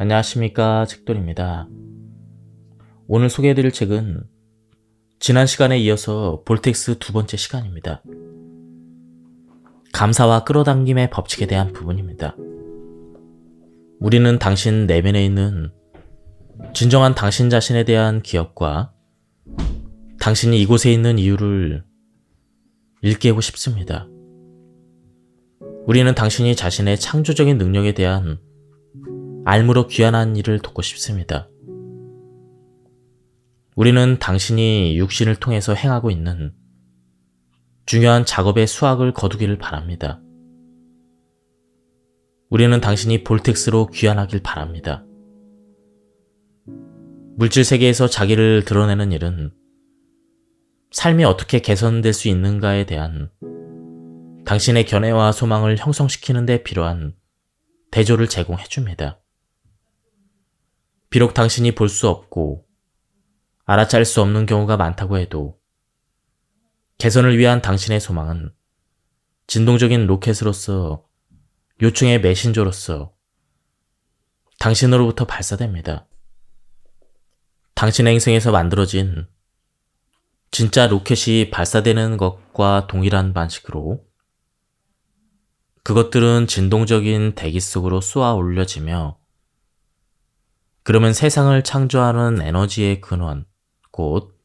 안녕하십니까, 책돌입니다. 오늘 소개해드릴 책은 지난 시간에 이어서 볼텍스 두 번째 시간입니다. 감사와 끌어당김의 법칙에 대한 부분입니다. 우리는 당신 내면에 있는 진정한 당신 자신에 대한 기억과 당신이 이곳에 있는 이유를 일깨우고 싶습니다. 우리는 당신이 자신의 창조적인 능력에 대한 알므로 귀환한 일을 돕고 싶습니다. 우리는 당신이 육신을 통해서 행하고 있는 중요한 작업의 수확을 거두기를 바랍니다. 우리는 당신이 볼텍스로 귀환하길 바랍니다. 물질 세계에서 자기를 드러내는 일은 삶이 어떻게 개선될 수 있는가에 대한 당신의 견해와 소망을 형성시키는 데 필요한 대조를 제공해 줍니다. 비록 당신이 볼 수 없고 알아차릴 수 없는 경우가 많다고 해도 개선을 위한 당신의 소망은 진동적인 로켓으로서 요청의 메신저로서 당신으로부터 발사됩니다. 당신의 행성에서 만들어진 진짜 로켓이 발사되는 것과 동일한 방식으로 그것들은 진동적인 대기 속으로 쏘아 올려지며 그러면 세상을 창조하는 에너지의 근원, 곧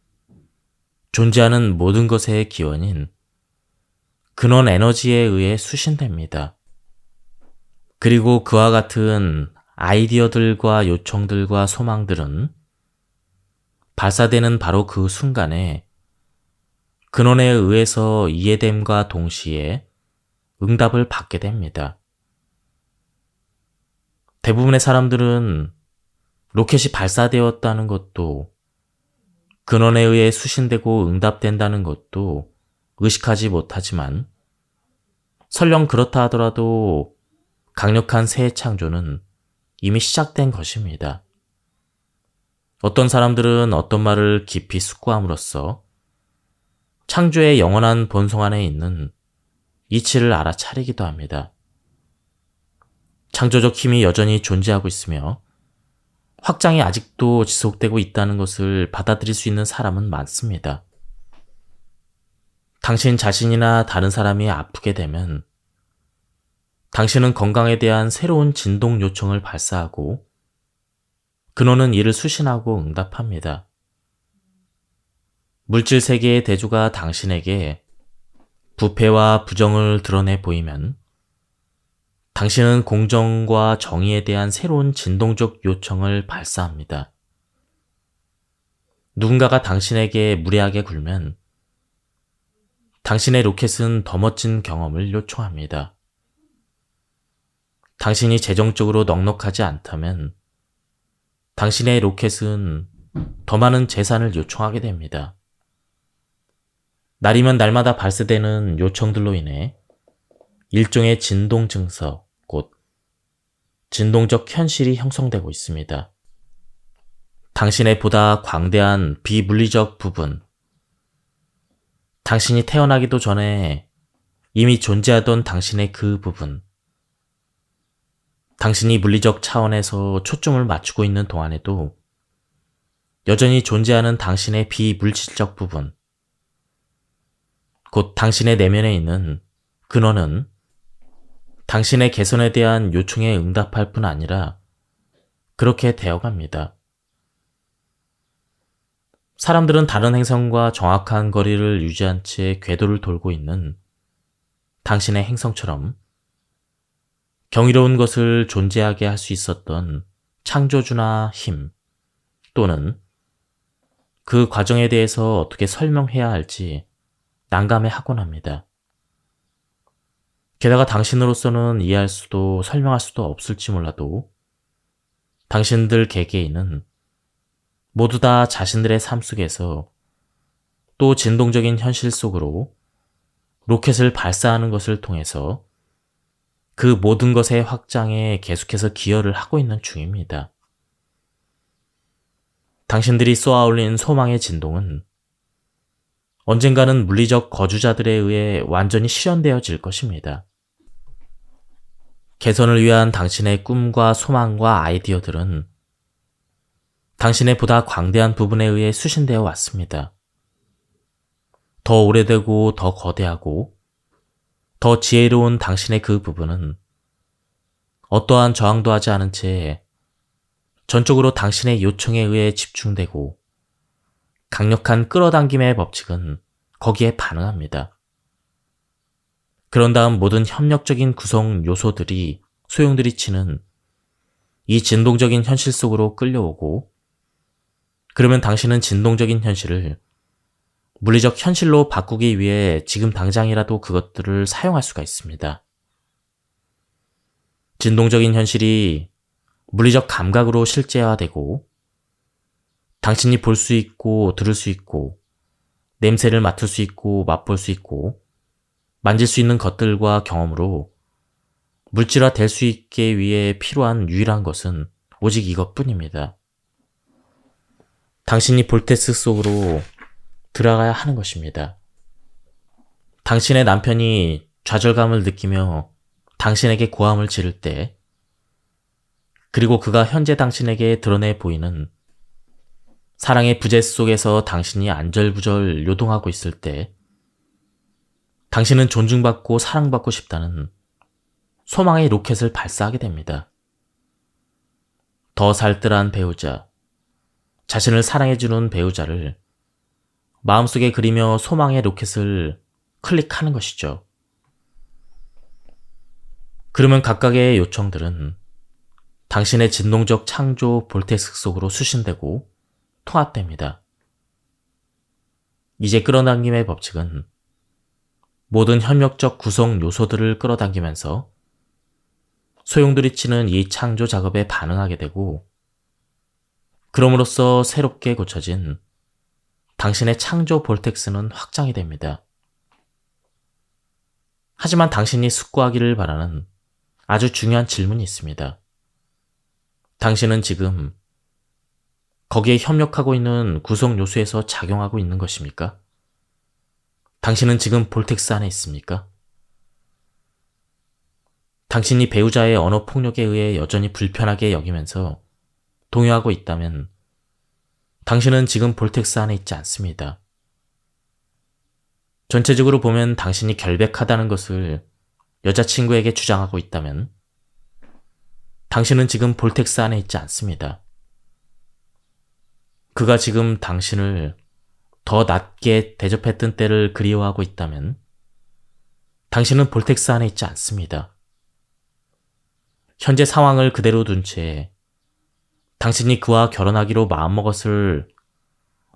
존재하는 모든 것의 기원인 근원 에너지에 의해 수신됩니다. 그리고 그와 같은 아이디어들과 요청들과 소망들은 발사되는 바로 그 순간에 근원에 의해서 이해됨과 동시에 응답을 받게 됩니다. 대부분의 사람들은 로켓이 발사되었다는 것도 근원에 의해 수신되고 응답된다는 것도 의식하지 못하지만 설령 그렇다 하더라도 강력한 새 창조는 이미 시작된 것입니다. 어떤 사람들은 어떤 말을 깊이 숙고함으로써 창조의 영원한 본성 안에 있는 이치를 알아차리기도 합니다. 창조적 힘이 여전히 존재하고 있으며 확장이 아직도 지속되고 있다는 것을 받아들일 수 있는 사람은 많습니다. 당신 자신이나 다른 사람이 아프게 되면 당신은 건강에 대한 새로운 진동 요청을 발사하고 근원은 이를 수신하고 응답합니다. 물질 세계의 대조가 당신에게 부패와 부정을 드러내 보이면 당신은 공정과 정의에 대한 새로운 진동적 요청을 발사합니다. 누군가가 당신에게 무례하게 굴면 당신의 로켓은 더 멋진 경험을 요청합니다. 당신이 재정적으로 넉넉하지 않다면 당신의 로켓은 더 많은 재산을 요청하게 됩니다. 날이면 날마다 발사되는 요청들로 인해 일종의 진동 증서, 곧 진동적 현실이 형성되고 있습니다. 당신의 보다 광대한 비물리적 부분, 당신이 태어나기도 전에 이미 존재하던 당신의 그 부분, 당신이 물리적 차원에서 초점을 맞추고 있는 동안에도 여전히 존재하는 당신의 비물질적 부분, 곧 당신의 내면에 있는 근원은 당신의 개선에 대한 요청에 응답할 뿐 아니라 그렇게 되어갑니다. 사람들은 다른 행성과 정확한 거리를 유지한 채 궤도를 돌고 있는 당신의 행성처럼 경이로운 것을 존재하게 할 수 있었던 창조주나 힘 또는 그 과정에 대해서 어떻게 설명해야 할지 난감해하곤 합니다. 게다가 당신으로서는 이해할 수도 설명할 수도 없을지 몰라도 당신들 개개인은 모두 다 자신들의 삶 속에서 또 진동적인 현실 속으로 로켓을 발사하는 것을 통해서 그 모든 것의 확장에 계속해서 기여를 하고 있는 중입니다. 당신들이 쏘아올린 소망의 진동은 언젠가는 물리적 거주자들에 의해 완전히 실현되어질 것입니다. 개선을 위한 당신의 꿈과 소망과 아이디어들은 당신의 보다 광대한 부분에 의해 수신되어 왔습니다. 더 오래되고 더 거대하고 더 지혜로운 당신의 그 부분은 어떠한 저항도 하지 않은 채 전적으로 당신의 요청에 의해 집중되고 강력한 끌어당김의 법칙은 거기에 반응합니다. 그런 다음 모든 협력적인 구성 요소들이 소용돌이 치는 이 진동적인 현실 속으로 끌려오고, 그러면 당신은 진동적인 현실을 물리적 현실로 바꾸기 위해 지금 당장이라도 그것들을 사용할 수가 있습니다. 진동적인 현실이 물리적 감각으로 실제화되고 당신이 볼 수 있고 들을 수 있고 냄새를 맡을 수 있고 맛볼 수 있고 만질 수 있는 것들과 경험으로 물질화 될 수 있게 위해 필요한 유일한 것은 오직 이것뿐입니다. 당신이 볼텍스 속으로 들어가야 하는 것입니다. 당신의 남편이 좌절감을 느끼며 당신에게 고함을 지를 때, 그리고 그가 현재 당신에게 드러내 보이는 사랑의 부재 속에서 당신이 안절부절 요동하고 있을 때, 당신은 존중받고 사랑받고 싶다는 소망의 로켓을 발사하게 됩니다. 더 살뜰한 배우자, 자신을 사랑해주는 배우자를 마음속에 그리며 소망의 로켓을 클릭하는 것이죠. 그러면 각각의 요청들은 당신의 진동적 창조 볼텍스 속으로 수신되고 통합됩니다. 이제 끌어당김의 법칙은 모든 협력적 구성 요소들을 끌어당기면서 소용돌이 치는 이 창조 작업에 반응하게 되고, 그럼으로써 새롭게 고쳐진 당신의 창조 볼텍스는 확장이 됩니다. 하지만 당신이 숙고하기를 바라는 아주 중요한 질문이 있습니다. 당신은 지금 거기에 협력하고 있는 구성 요소에서 작용하고 있는 것입니까? 당신은 지금 볼텍스 안에 있습니까? 당신이 배우자의 언어 폭력에 의해 여전히 불편하게 여기면서 동요하고 있다면 당신은 지금 볼텍스 안에 있지 않습니다. 전체적으로 보면 당신이 결백하다는 것을 여자친구에게 주장하고 있다면 당신은 지금 볼텍스 안에 있지 않습니다. 그가 지금 당신을 더 낮게 대접했던 때를 그리워하고 있다면 당신은 볼텍스 안에 있지 않습니다. 현재 상황을 그대로 둔 채 당신이 그와 결혼하기로 마음먹었을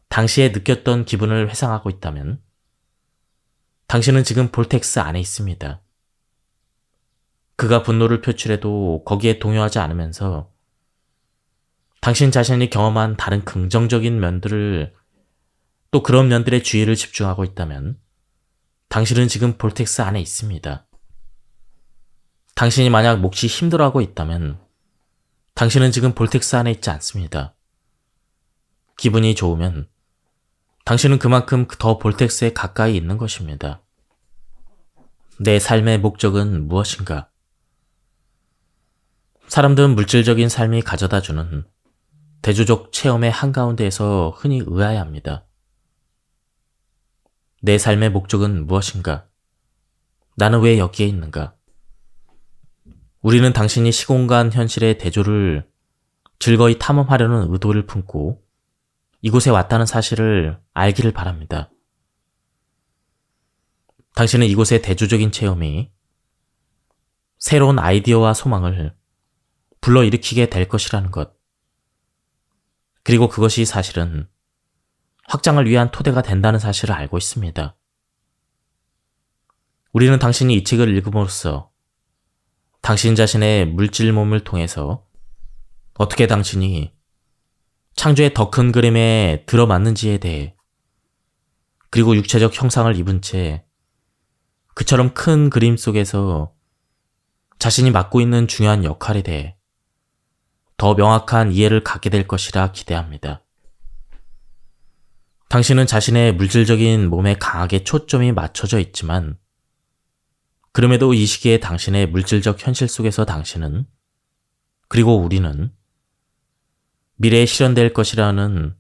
당시에 느꼈던 기분을 회상하고 있다면 당신은 지금 볼텍스 안에 있습니다. 그가 분노를 표출해도 거기에 동요하지 않으면서 당신 자신이 경험한 다른 긍정적인 면들을, 또 그런 면들의 주의를 집중하고 있다면 당신은 지금 볼텍스 안에 있습니다. 당신이 만약 몹시 힘들어하고 있다면 당신은 지금 볼텍스 안에 있지 않습니다. 기분이 좋으면 당신은 그만큼 더 볼텍스에 가까이 있는 것입니다. 내 삶의 목적은 무엇인가? 사람들은 물질적인 삶이 가져다주는 대조적 체험의 한가운데에서 흔히 의아해합니다. 내 삶의 목적은 무엇인가? 나는 왜 여기에 있는가? 우리는 당신이 시공간 현실의 대조를 즐거이 탐험하려는 의도를 품고 이곳에 왔다는 사실을 알기를 바랍니다. 당신은 이곳의 대조적인 체험이 새로운 아이디어와 소망을 불러일으키게 될 것이라는 것, 그리고 그것이 사실은 확장을 위한 토대가 된다는 사실을 알고 있습니다. 우리는 당신이 이 책을 읽음으로써 당신 자신의 물질 몸을 통해서 어떻게 당신이 창조의 더 큰 그림에 들어맞는지에 대해, 그리고 육체적 형상을 입은 채 그처럼 큰 그림 속에서 자신이 맡고 있는 중요한 역할에 대해 더 명확한 이해를 갖게 될 것이라 기대합니다. 당신은 자신의 물질적인 몸에 강하게 초점이 맞춰져 있지만 그럼에도 이 시기에 당신의 물질적 현실 속에서 당신은, 그리고 우리는 미래에 실현될 것이라는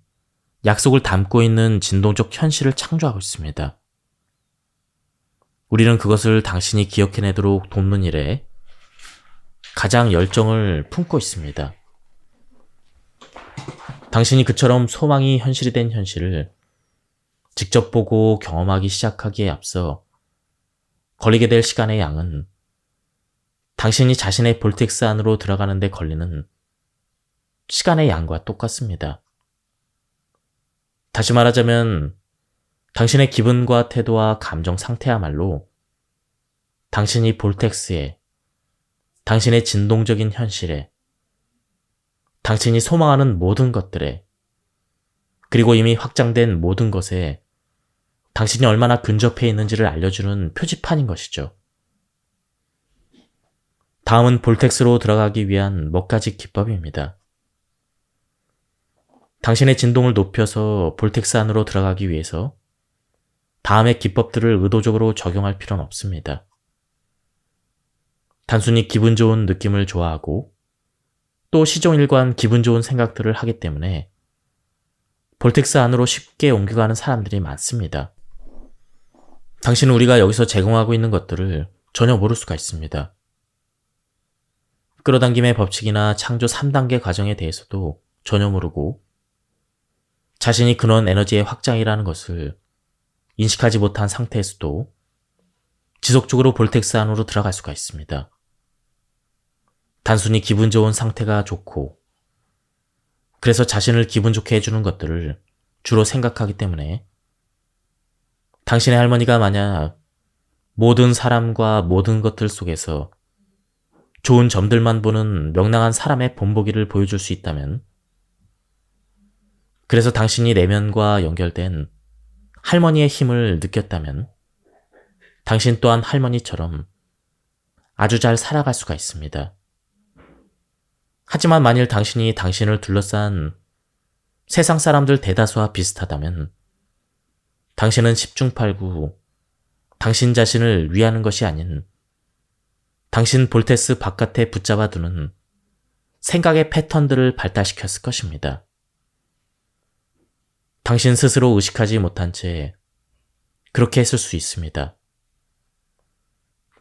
약속을 담고 있는 진동적 현실을 창조하고 있습니다. 우리는 그것을 당신이 기억해내도록 돕는 일에 가장 열정을 품고 있습니다. 당신이 그처럼 소망이 현실이 된 현실을 직접 보고 경험하기 시작하기에 앞서 걸리게 될 시간의 양은 당신이 자신의 볼텍스 안으로 들어가는 데 걸리는 시간의 양과 똑같습니다. 다시 말하자면 당신의 기분과 태도와 감정 상태야말로 당신이 볼텍스에, 당신의 진동적인 현실에, 당신이 소망하는 모든 것들에, 그리고 이미 확장된 모든 것에 당신이 얼마나 근접해 있는지를 알려주는 표지판인 것이죠. 다음은 볼텍스로 들어가기 위한 몇 가지 기법입니다. 당신의 진동을 높여서 볼텍스 안으로 들어가기 위해서 다음의 기법들을 의도적으로 적용할 필요는 없습니다. 단순히 기분 좋은 느낌을 좋아하고 또 시종일관 기분 좋은 생각들을 하기 때문에 볼텍스 안으로 쉽게 옮겨가는 사람들이 많습니다. 당신은 우리가 여기서 제공하고 있는 것들을 전혀 모를 수가 있습니다. 끌어당김의 법칙이나 창조 3단계 과정에 대해서도 전혀 모르고 자신이 근원 에너지의 확장이라는 것을 인식하지 못한 상태에서도 지속적으로 볼텍스 안으로 들어갈 수가 있습니다. 단순히 기분 좋은 상태가 좋고 그래서 자신을 기분 좋게 해주는 것들을 주로 생각하기 때문에 당신의 할머니가 만약 모든 사람과 모든 것들 속에서 좋은 점들만 보는 명랑한 사람의 본보기를 보여줄 수 있다면, 그래서 당신이 내면과 연결된 할머니의 힘을 느꼈다면 당신 또한 할머니처럼 아주 잘 살아갈 수가 있습니다. 하지만 만일 당신이 당신을 둘러싼 세상 사람들 대다수와 비슷하다면 당신은 10중8구 당신 자신을 위하는 것이 아닌 당신 볼텍스 바깥에 붙잡아 두는 생각의 패턴들을 발달시켰을 것입니다. 당신 스스로 의식하지 못한 채 그렇게 했을 수 있습니다.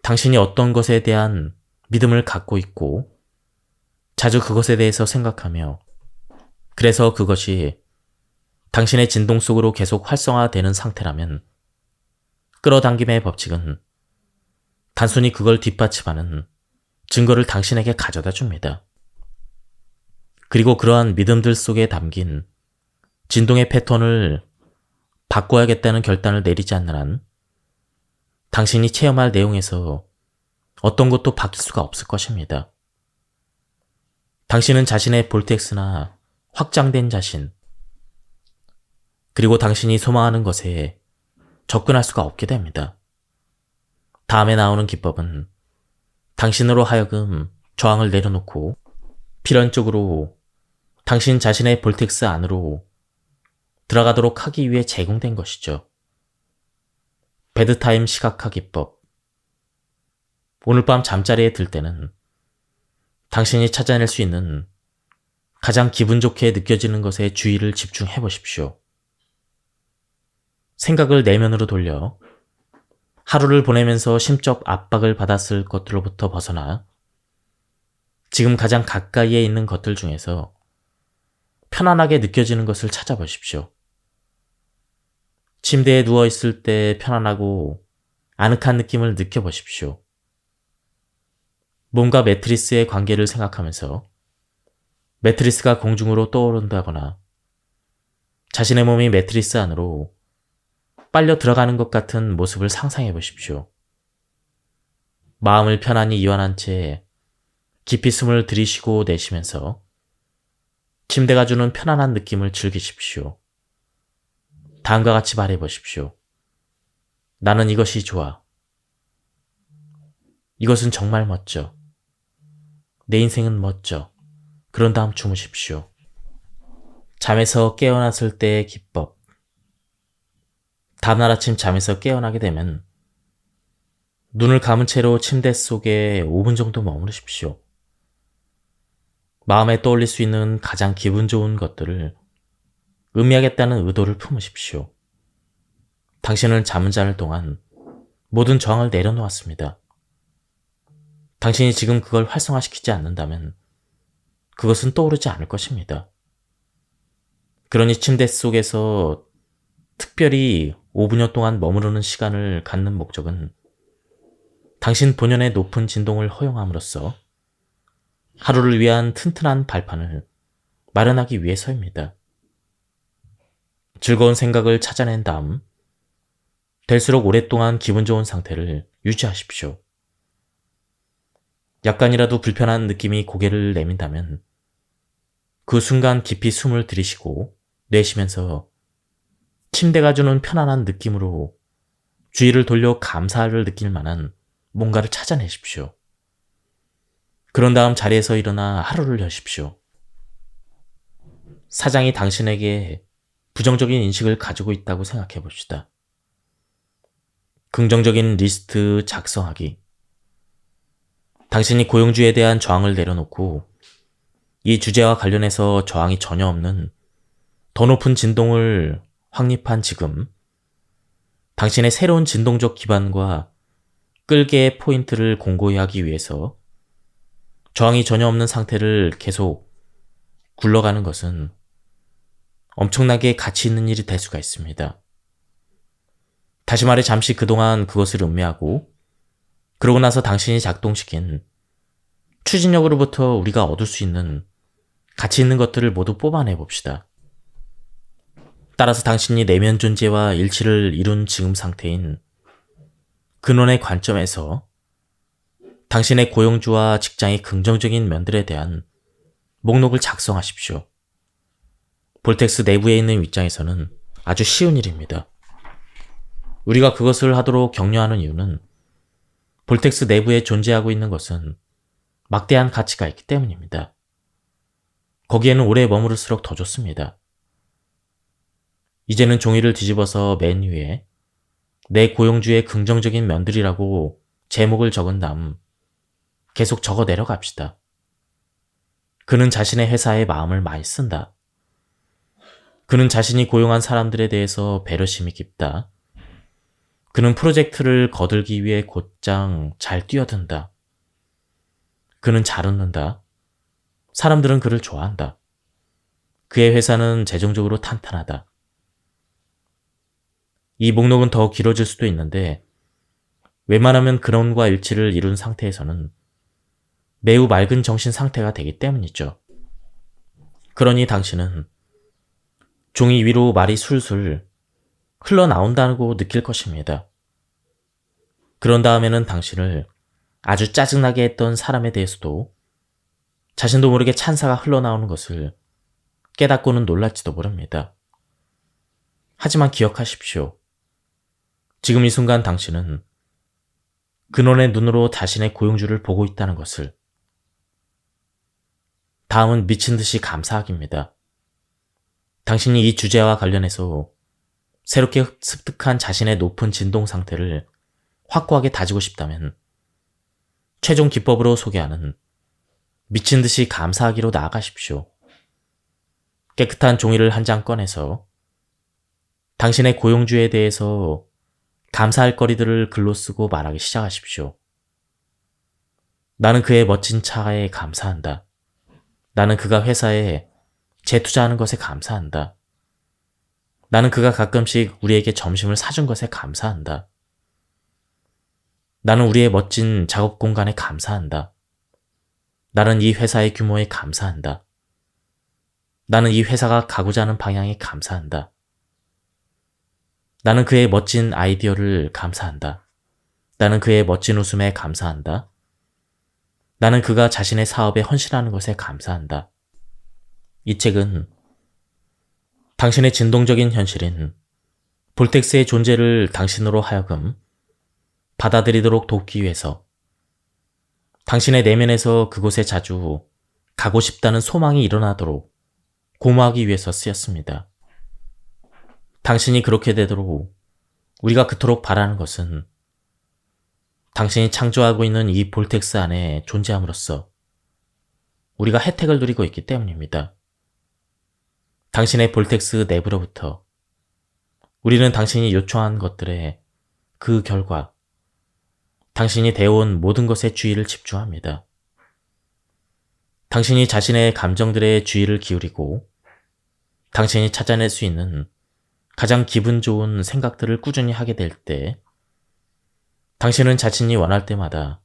당신이 어떤 것에 대한 믿음을 갖고 있고 자주 그것에 대해서 생각하며 그래서 그것이 당신의 진동 속으로 계속 활성화되는 상태라면 끌어당김의 법칙은 단순히 그걸 뒷받침하는 증거를 당신에게 가져다 줍니다. 그리고 그러한 믿음들 속에 담긴 진동의 패턴을 바꿔야겠다는 결단을 내리지 않는 한 당신이 체험할 내용에서 어떤 것도 바뀔 수가 없을 것입니다. 당신은 자신의 볼텍스나 확장된 자신, 그리고 당신이 소망하는 것에 접근할 수가 없게 됩니다. 다음에 나오는 기법은 당신으로 하여금 저항을 내려놓고 필연적으로 당신 자신의 볼텍스 안으로 들어가도록 하기 위해 제공된 것이죠. 베드타임 시각화 기법. 오늘 밤 잠자리에 들 때는 당신이 찾아낼 수 있는 가장 기분 좋게 느껴지는 것에 주의를 집중해 보십시오. 생각을 내면으로 돌려 하루를 보내면서 심적 압박을 받았을 것들로부터 벗어나 지금 가장 가까이에 있는 것들 중에서 편안하게 느껴지는 것을 찾아보십시오. 침대에 누워있을 때 편안하고 아늑한 느낌을 느껴보십시오. 몸과 매트리스의 관계를 생각하면서 매트리스가 공중으로 떠오른다거나 자신의 몸이 매트리스 안으로 빨려 들어가는 것 같은 모습을 상상해 보십시오. 마음을 편안히 이완한 채 깊이 숨을 들이쉬고 내쉬면서 침대가 주는 편안한 느낌을 즐기십시오. 다음과 같이 말해 보십시오. 나는 이것이 좋아. 이것은 정말 멋져. 내 인생은 멋져. 그런 다음 주무십시오. 잠에서 깨어났을 때의 기법. 다음날 아침 잠에서 깨어나게 되면 눈을 감은 채로 침대 속에 5분 정도 머무르십시오. 마음에 떠올릴 수 있는 가장 기분 좋은 것들을 의미하겠다는 의도를 품으십시오. 당신은 잠은 자는 동안 모든 저항을 내려놓았습니다. 당신이 지금 그걸 활성화시키지 않는다면 그것은 떠오르지 않을 것입니다. 그러니 침대 속에서 특별히 5분여 동안 머무르는 시간을 갖는 목적은 당신 본연의 높은 진동을 허용함으로써 하루를 위한 튼튼한 발판을 마련하기 위해서입니다. 즐거운 생각을 찾아낸 다음 될수록 오랫동안 기분 좋은 상태를 유지하십시오. 약간이라도 불편한 느낌이 고개를 내민다면 그 순간 깊이 숨을 들이쉬고 내쉬면서 침대가 주는 편안한 느낌으로 주의를 돌려 감사를 느낄 만한 뭔가를 찾아내십시오. 그런 다음 자리에서 일어나 하루를 여십시오. 사장이 당신에게 부정적인 인식을 가지고 있다고 생각해 봅시다. 긍정적인 리스트 작성하기. 당신이 고용주에 대한 저항을 내려놓고 이 주제와 관련해서 저항이 전혀 없는 더 높은 진동을 확립한 지금 당신의 새로운 진동적 기반과 끌개의 포인트를 공고히 하기 위해서 저항이 전혀 없는 상태를 계속 굴러가는 것은 엄청나게 가치 있는 일이 될 수가 있습니다. 다시 말해 잠시 그동안 그것을 음미하고 그러고 나서 당신이 작동시킨 추진력으로부터 우리가 얻을 수 있는 가치 있는 것들을 모두 뽑아내 봅시다. 따라서 당신이 내면 존재와 일치를 이룬 지금 상태인 근원의 관점에서 당신의 고용주와 직장의 긍정적인 면들에 대한 목록을 작성하십시오. 볼텍스 내부에 있는 윗장에서는 아주 쉬운 일입니다. 우리가 그것을 하도록 격려하는 이유는 볼텍스 내부에 존재하고 있는 것은 막대한 가치가 있기 때문입니다. 거기에는 오래 머무를수록 더 좋습니다. 이제는 종이를 뒤집어서 맨 위에 내 고용주의 긍정적인 면들이라고 제목을 적은 다음 계속 적어 내려갑시다. 그는 자신의 회사에 마음을 많이 쓴다. 그는 자신이 고용한 사람들에 대해서 배려심이 깊다. 그는 프로젝트를 거들기 위해 곧장 잘 뛰어든다. 그는 잘 웃는다. 사람들은 그를 좋아한다. 그의 회사는 재정적으로 탄탄하다. 이 목록은 더 길어질 수도 있는데 웬만하면 근원과 일치를 이룬 상태에서는 매우 맑은 정신 상태가 되기 때문이죠. 그러니 당신은 종이 위로 말이 술술 흘러나온다고 느낄 것입니다. 그런 다음에는 당신을 아주 짜증나게 했던 사람에 대해서도 자신도 모르게 찬사가 흘러나오는 것을 깨닫고는 놀랄지도 모릅니다. 하지만 기억하십시오. 지금 이 순간 당신은 근원의 눈으로 자신의 고용주를 보고 있다는 것을. 다음은 미친 듯이 감사하기입니다. 당신이 이 주제와 관련해서 새롭게 습득한 자신의 높은 진동 상태를 확고하게 다지고 싶다면 최종 기법으로 소개하는 미친 듯이 감사하기로 나아가십시오. 깨끗한 종이를 한 장 꺼내서 당신의 고용주에 대해서 감사할 거리들을 글로 쓰고 말하기 시작하십시오. 나는 그의 멋진 차에 감사한다. 나는 그가 회사에 재투자하는 것에 감사한다. 나는 그가 가끔씩 우리에게 점심을 사준 것에 감사한다. 나는 우리의 멋진 작업 공간에 감사한다. 나는 이 회사의 규모에 감사한다. 나는 이 회사가 가고자 하는 방향에 감사한다. 나는 그의 멋진 아이디어를 감사한다. 나는 그의 멋진 웃음에 감사한다. 나는 그가 자신의 사업에 헌신하는 것에 감사한다. 이 책은 당신의 진동적인 현실인 볼텍스의 존재를 당신으로 하여금 받아들이도록 돕기 위해서 당신의 내면에서 그곳에 자주 가고 싶다는 소망이 일어나도록 고마하기 위해서 쓰였습니다. 당신이 그렇게 되도록 우리가 그토록 바라는 것은 당신이 창조하고 있는 이 볼텍스 안에 존재함으로써 우리가 혜택을 누리고 있기 때문입니다. 당신의 볼텍스 내부로부터 우리는 당신이 요청한 것들의 그 결과, 당신이 되어온 모든 것에 주의를 집중합니다. 당신이 자신의 감정들의 주의를 기울이고 당신이 찾아낼 수 있는 가장 기분 좋은 생각들을 꾸준히 하게 될 때, 당신은 자신이 원할 때마다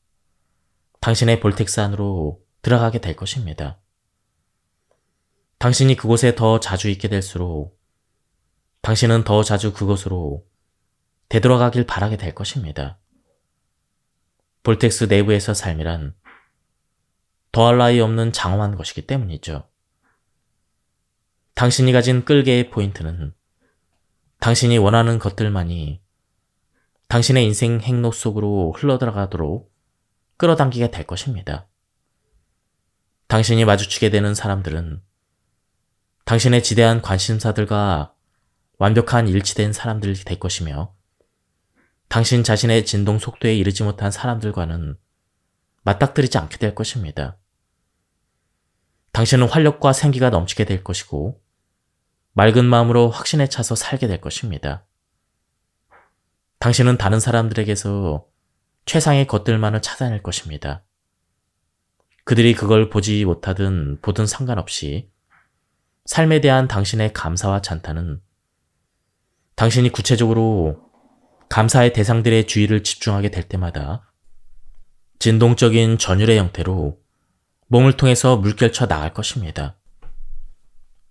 당신의 볼텍스 안으로 들어가게 될 것입니다. 당신이 그곳에 더 자주 있게 될수록 당신은 더 자주 그곳으로 되돌아가길 바라게 될 것입니다. 볼텍스 내부에서 삶이란 더할 나위 없는 장엄한 것이기 때문이죠. 당신이 가진 끌개의 포인트는 당신이 원하는 것들만이 당신의 인생 행로 속으로 흘러들어가도록 끌어당기게 될 것입니다. 당신이 마주치게 되는 사람들은 당신의 지대한 관심사들과 완벽한 일치된 사람들이 될 것이며, 당신 자신의 진동 속도에 이르지 못한 사람들과는 맞닥뜨리지 않게 될 것입니다. 당신은 활력과 생기가 넘치게 될 것이고 맑은 마음으로 확신에 차서 살게 될 것입니다. 당신은 다른 사람들에게서 최상의 것들만을 찾아낼 것입니다. 그들이 그걸 보지 못하든 보든 상관없이 삶에 대한 당신의 감사와 찬탄은 당신이 구체적으로 감사의 대상들의 주의를 집중하게 될 때마다 진동적인 전율의 형태로 몸을 통해서 물결쳐 나갈 것입니다.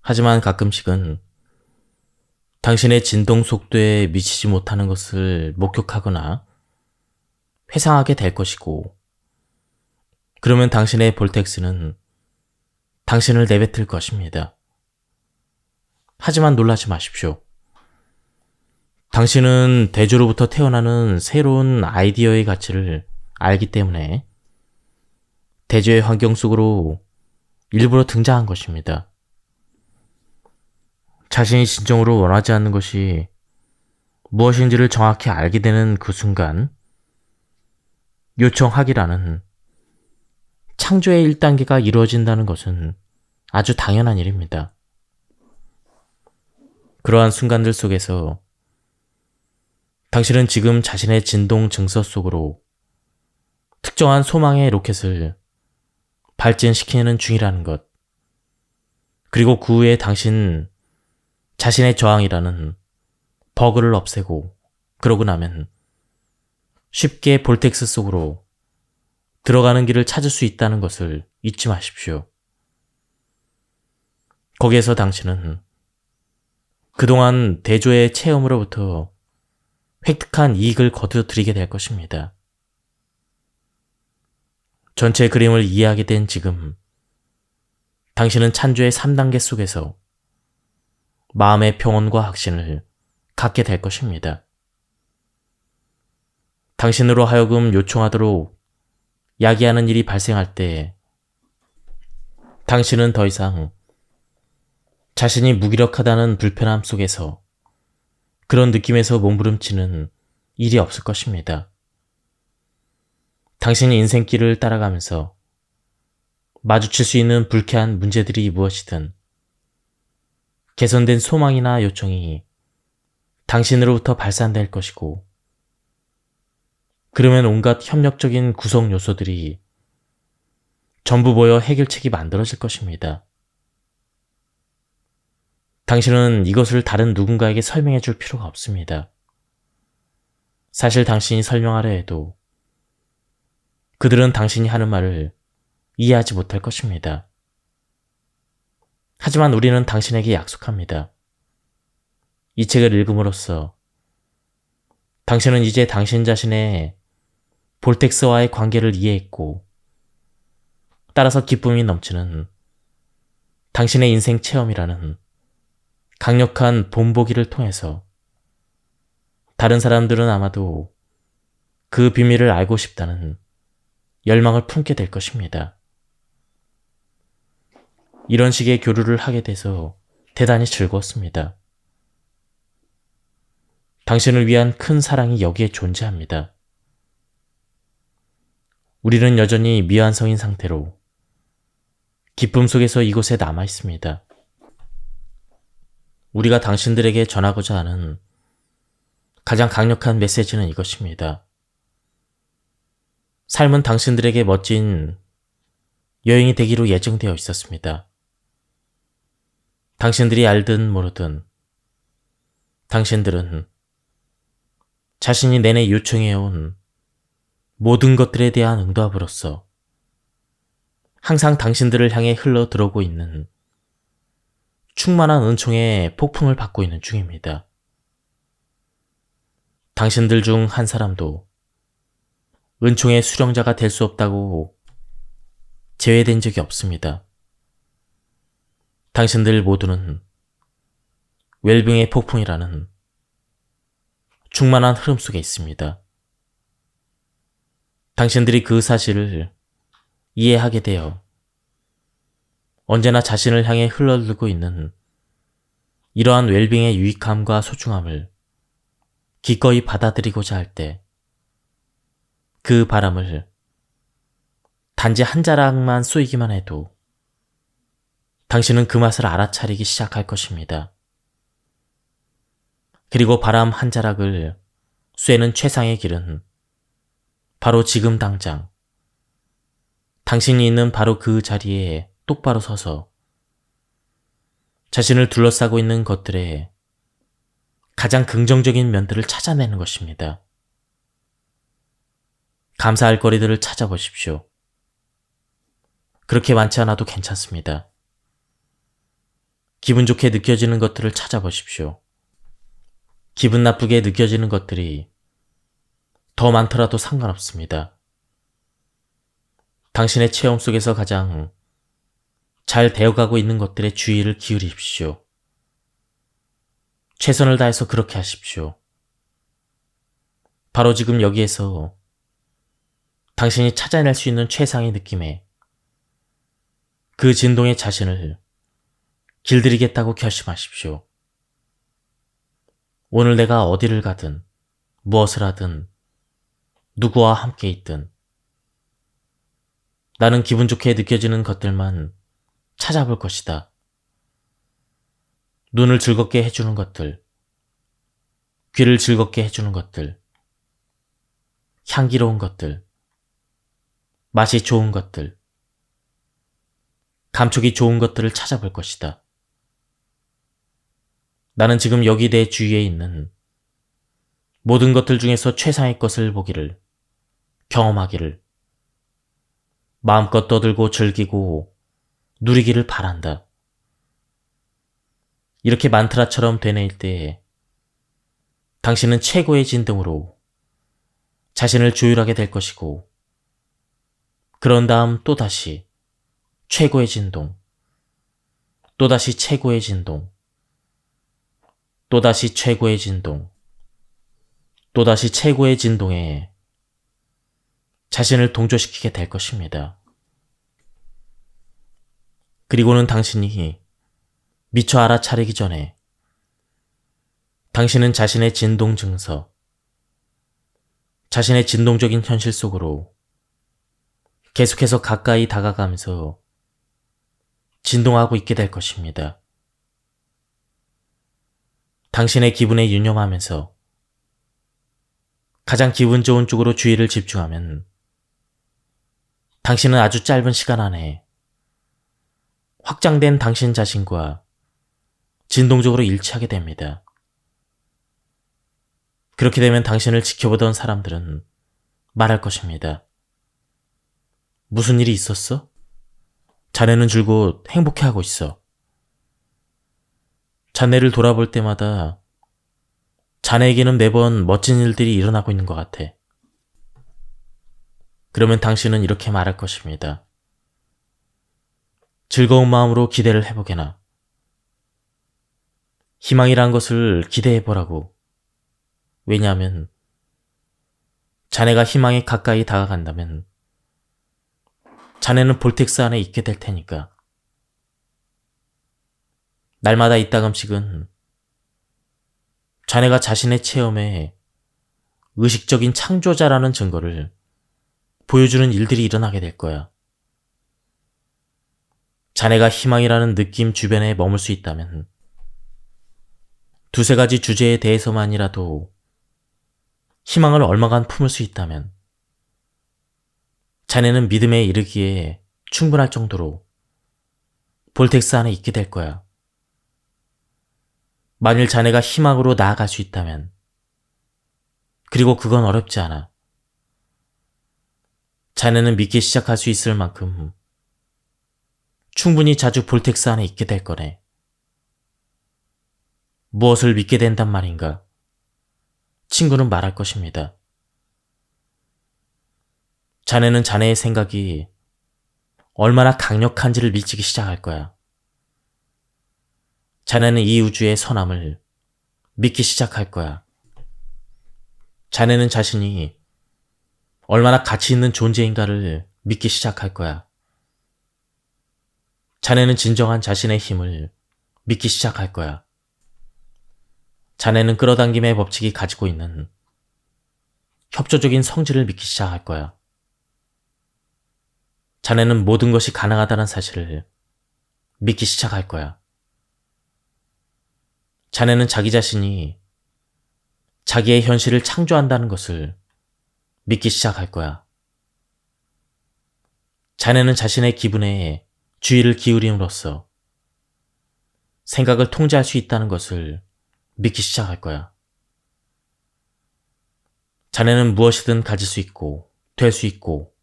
하지만 가끔씩은 당신의 진동 속도에 미치지 못하는 것을 목격하거나 회상하게 될 것이고, 그러면 당신의 볼텍스는 당신을 내뱉을 것입니다. 하지만 놀라지 마십시오. 당신은 대조로부터 태어나는 새로운 아이디어의 가치를 알기 때문에 대조의 환경 속으로 일부러 등장한 것입니다. 자신이 진정으로 원하지 않는 것이 무엇인지를 정확히 알게 되는 그 순간, 요청하기라는 창조의 1단계가 이루어진다는 것은 아주 당연한 일입니다. 그러한 순간들 속에서 당신은 지금 자신의 진동 증서 속으로 특정한 소망의 로켓을 발진시키는 중이라는 것, 그리고 그 후에 당신 자신의 저항이라는 버그를 없애고 그러고 나면 쉽게 볼텍스 속으로 들어가는 길을 찾을 수 있다는 것을 잊지 마십시오. 거기에서 당신은 그동안 대조의 체험으로부터 획득한 이익을 거두드리게 될 것입니다. 전체 그림을 이해하게 된 지금, 당신은 찬조의 3단계 속에서 마음의 평온과 확신을 갖게 될 것입니다. 당신으로 하여금 요청하도록 야기하는 일이 발생할 때 당신은 더 이상 자신이 무기력하다는 불편함 속에서 그런 느낌에서 몸부림치는 일이 없을 것입니다. 당신이 인생길을 따라가면서 마주칠 수 있는 불쾌한 문제들이 무엇이든 개선된 소망이나 요청이 당신으로부터 발산될 것이고, 그러면 온갖 협력적인 구성 요소들이 전부 모여 해결책이 만들어질 것입니다. 당신은 이것을 다른 누군가에게 설명해 줄 필요가 없습니다. 사실 당신이 설명하려 해도 그들은 당신이 하는 말을 이해하지 못할 것입니다. 하지만 우리는 당신에게 약속합니다. 이 책을 읽음으로써 당신은 이제 당신 자신의 볼텍스와의 관계를 이해했고, 따라서 기쁨이 넘치는 당신의 인생 체험이라는 강력한 본보기를 통해서 다른 사람들은 아마도 그 비밀을 알고 싶다는 열망을 품게 될 것입니다. 이런 식의 교류를 하게 돼서 대단히 즐거웠습니다. 당신을 위한 큰 사랑이 여기에 존재합니다. 우리는 여전히 미완성인 상태로 기쁨 속에서 이곳에 남아 있습니다. 우리가 당신들에게 전하고자 하는 가장 강력한 메시지는 이것입니다. 삶은 당신들에게 멋진 여행이 되기로 예정되어 있었습니다. 당신들이 알든 모르든 당신들은 자신이 내내 요청해온 모든 것들에 대한 응답으로서 항상 당신들을 향해 흘러 들어오고 있는 충만한 은총의 폭풍을 받고 있는 중입니다. 당신들 중 한 사람도 은총의 수령자가 될 수 없다고 제외된 적이 없습니다. 당신들 모두는 웰빙의 폭풍이라는 충만한 흐름 속에 있습니다. 당신들이 그 사실을 이해하게 되어 언제나 자신을 향해 흘러들고 있는 이러한 웰빙의 유익함과 소중함을 기꺼이 받아들이고자 할 때 그 바람을 단지 한 자락만 쏘이기만 해도 당신은 그 맛을 알아차리기 시작할 것입니다. 그리고 바람 한 자락을 쐬는 최상의 길은 바로 지금 당장 당신이 있는 바로 그 자리에 똑바로 서서 자신을 둘러싸고 있는 것들의 가장 긍정적인 면들을 찾아내는 것입니다. 감사할 거리들을 찾아보십시오. 그렇게 많지 않아도 괜찮습니다. 기분 좋게 느껴지는 것들을 찾아보십시오. 기분 나쁘게 느껴지는 것들이 더 많더라도 상관없습니다. 당신의 체험 속에서 가장 잘 되어가고 있는 것들에 주의를 기울이십시오. 최선을 다해서 그렇게 하십시오. 바로 지금 여기에서 당신이 찾아낼 수 있는 최상의 느낌에 그 진동의 자신을 길들이겠다고 결심하십시오. 오늘 내가 어디를 가든 무엇을 하든 누구와 함께 있든 나는 기분 좋게 느껴지는 것들만 찾아볼 것이다. 눈을 즐겁게 해주는 것들, 귀를 즐겁게 해주는 것들, 향기로운 것들, 맛이 좋은 것들, 감촉이 좋은 것들을 찾아볼 것이다. 나는 지금 여기 내 주위에 있는 모든 것들 중에서 최상의 것을 보기를, 경험하기를, 마음껏 떠들고 즐기고 누리기를 바란다. 이렇게 만트라처럼 되뇌일 때에 당신은 최고의 진동으로 자신을 조율하게 될 것이고, 그런 다음 또다시 최고의 진동, 또다시 최고의 진동, 또다시 최고의 진동, 또다시 최고의 진동에 자신을 동조시키게 될 것입니다. 그리고는 당신이 미처 알아차리기 전에 당신은 자신의 진동 증서, 자신의 진동적인 현실 속으로 계속해서 가까이 다가가면서 진동하고 있게 될 것입니다. 당신의 기분에 유념하면서 가장 기분 좋은 쪽으로 주의를 집중하면 당신은 아주 짧은 시간 안에 확장된 당신 자신과 진동적으로 일치하게 됩니다. 그렇게 되면 당신을 지켜보던 사람들은 말할 것입니다. 무슨 일이 있었어? 자네는 줄곧 행복해하고 있어. 자네를 돌아볼 때마다 자네에게는 매번 멋진 일들이 일어나고 있는 것 같아. 그러면 당신은 이렇게 말할 것입니다. 즐거운 마음으로 기대를 해보게나. 희망이란 것을 기대해보라고. 왜냐하면 자네가 희망에 가까이 다가간다면 자네는 볼텍스 안에 있게 될 테니까. 날마다 이따금씩은 자네가 자신의 체험에 의식적인 창조자라는 증거를 보여주는 일들이 일어나게 될 거야. 자네가 희망이라는 느낌 주변에 머물 수 있다면 두세 가지 주제에 대해서만이라도 희망을 얼마간 품을 수 있다면 자네는 믿음에 이르기에 충분할 정도로 볼텍스 안에 있게 될 거야. 만일 자네가 희망으로 나아갈 수 있다면, 그리고 그건 어렵지 않아. 자네는 믿기 시작할 수 있을 만큼 충분히 자주 볼텍스 안에 있게 될 거네. 무엇을 믿게 된단 말인가? 친구는 말할 것입니다. 자네는 자네의 생각이 얼마나 강력한지를 미치기 시작할 거야. 자네는 이 우주의 선함을 믿기 시작할 거야. 자네는 자신이 얼마나 가치 있는 존재인가를 믿기 시작할 거야. 자네는 진정한 자신의 힘을 믿기 시작할 거야. 자네는 끌어당김의 법칙이 가지고 있는 협조적인 성질을 믿기 시작할 거야. 자네는 모든 것이 가능하다는 사실을 믿기 시작할 거야. 자네는 자기 자신이 자기의 현실을 창조한다는 것을 믿기 시작할 거야. 자네는 자신의 기분에 주의를 기울임으로써 생각을 통제할 수 있다는 것을 믿기 시작할 거야. 자네는 무엇이든 가질 수 있고, 될 수 있고,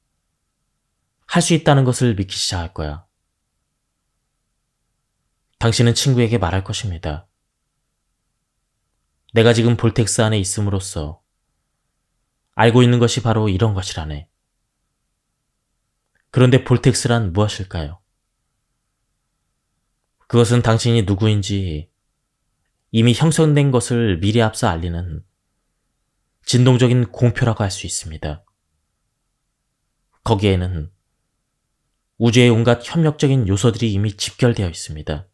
할 수 있다는 것을 믿기 시작할 거야. 당신은 친구에게 말할 것입니다. 내가 지금 볼텍스 안에 있음으로써 알고 있는 것이 바로 이런 것이라네. 그런데 볼텍스란 무엇일까요? 그것은 당신이 누구인지 이미 형성된 것을 미리 앞서 알리는 진동적인 공표라고 할 수 있습니다. 거기에는 우주의 온갖 협력적인 요소들이 이미 집결되어 있습니다.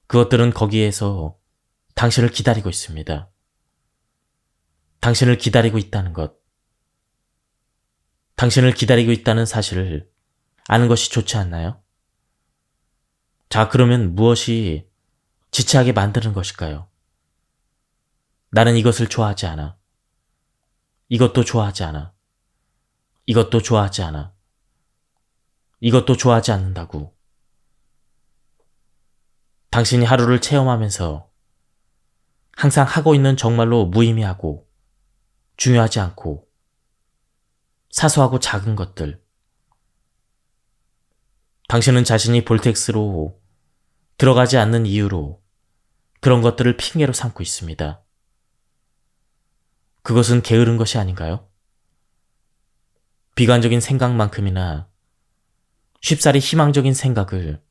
그것들은 거기에서 당신을 기다리고 있습니다. 당신을 기다리고 있다는 것, 당신을 기다리고 있다는 사실을 아는 것이 좋지 않나요? 자, 그러면 무엇이 지체하게 만드는 것일까요? 나는 이것을 좋아하지 않아. 이것도 좋아하지 않아. 이것도 좋아하지 않아. 이것도 좋아하지 않는다고. 당신이 하루를 체험하면서 항상 하고 있는 정말로 무의미하고 중요하지 않고 사소하고 작은 것들. 당신은 자신이 볼텍스로 들어가지 않는 이유로 그런 것들을 핑계로 삼고 있습니다. 그것은 게으른 것이 아닌가요? 비관적인 생각만큼이나 쉽사리 희망적인 생각을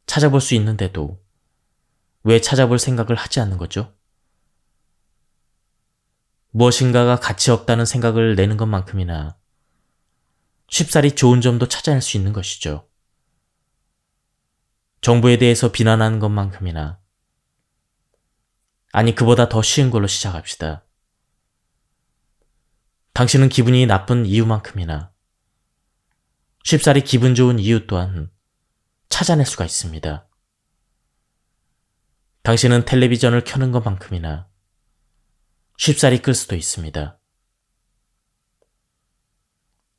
찾아볼 수 있는데도 왜 찾아볼 생각을 하지 않는 거죠? 무엇인가가 가치 없다는 생각을 내는 것만큼이나 쉽사리 좋은 점도 찾아낼 수 있는 것이죠. 정부에 대해서 비난하는 것만큼이나, 아니 그보다 더 쉬운 걸로 시작합시다. 당신은 기분이 나쁜 이유만큼이나 쉽사리 기분 좋은 이유 또한 찾아낼 수가 있습니다. 당신은 텔레비전을 켜는 것만큼이나 쉽사리 끌 수도 있습니다.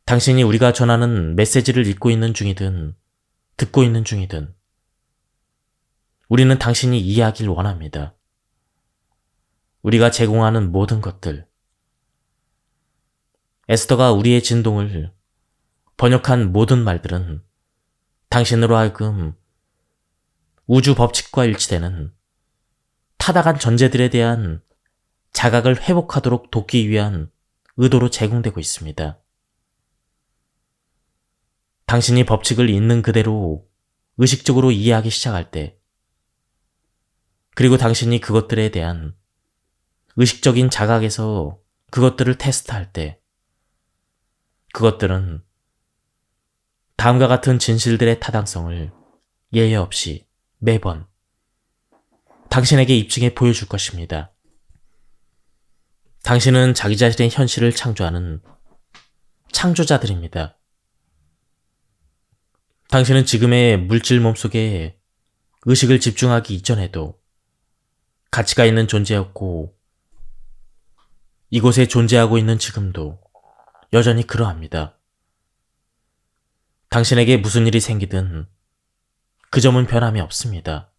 당신이 우리가 전하는 메시지를 읽고 있는 중이든 듣고 있는 중이든 우리는 당신이 이해하길 원합니다. 우리가 제공하는 모든 것들, 에스더가 우리의 진동을 번역한 모든 말들은 당신으로 하여금 우주 법칙과 일치되는 타당한 전제들에 대한 자각을 회복하도록 돕기 위한 의도로 제공되고 있습니다. 당신이 법칙을 있는 그대로 의식적으로 이해하기 시작할 때, 그리고 당신이 그것들에 대한 의식적인 자각에서 그것들을 테스트할 때, 그것들은 다음과 같은 진실들의 타당성을 예외 없이 매번 당신에게 입증해 보여줄 것입니다. 당신은 자기 자신의 현실을 창조하는 창조자들입니다. 당신은 지금의 물질 몸속에 의식을 집중하기 이전에도 가치가 있는 존재였고, 이곳에 존재하고 있는 지금도 여전히 그러합니다. 당신에게 무슨 일이 생기든 그 점은 변함이 없습니다.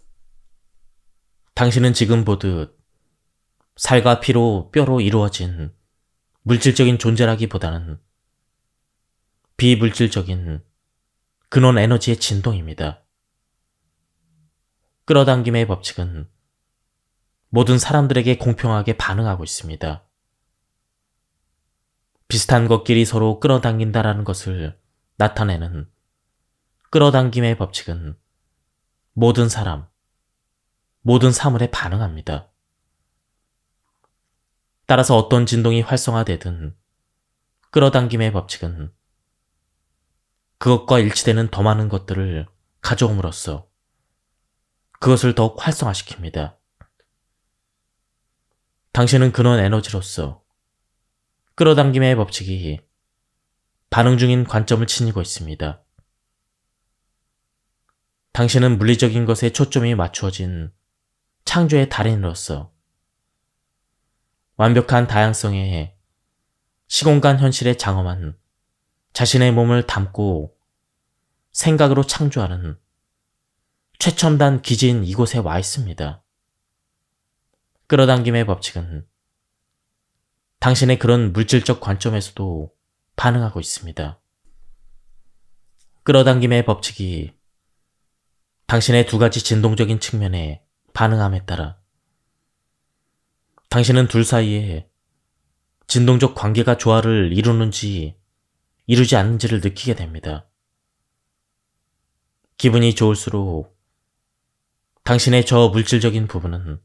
당신은 지금 보듯 살과 피로 뼈로 이루어진 물질적인 존재라기보다는 비물질적인 근원 에너지의 진동입니다. 끌어당김의 법칙은 모든 사람들에게 공평하게 반응하고 있습니다. 비슷한 것끼리 서로 끌어당긴다라는 것을 나타내는 끌어당김의 법칙은 모든 사람, 모든 사물에 반응합니다. 따라서 어떤 진동이 활성화되든 끌어당김의 법칙은 그것과 일치되는 더 많은 것들을 가져옴으로써 그것을 더욱 활성화시킵니다. 당신은 근원 에너지로서 끌어당김의 법칙이 반응 중인 관점을 지니고 있습니다. 당신은 물리적인 것에 초점이 맞추어진 창조의 달인으로서 완벽한 다양성의 시공간 현실에 장엄한 자신의 몸을 담고 생각으로 창조하는 최첨단 기지인 이곳에 와 있습니다. 끌어당김의 법칙은 당신의 그런 물질적 관점에서도 반응하고 있습니다. 끌어당김의 법칙이 당신의 두 가지 진동적인 측면에 반응함에 따라 당신은 둘 사이에 진동적 관계가 조화를 이루는지 이루지 않는지를 느끼게 됩니다. 기분이 좋을수록 당신의 저 물질적인 부분은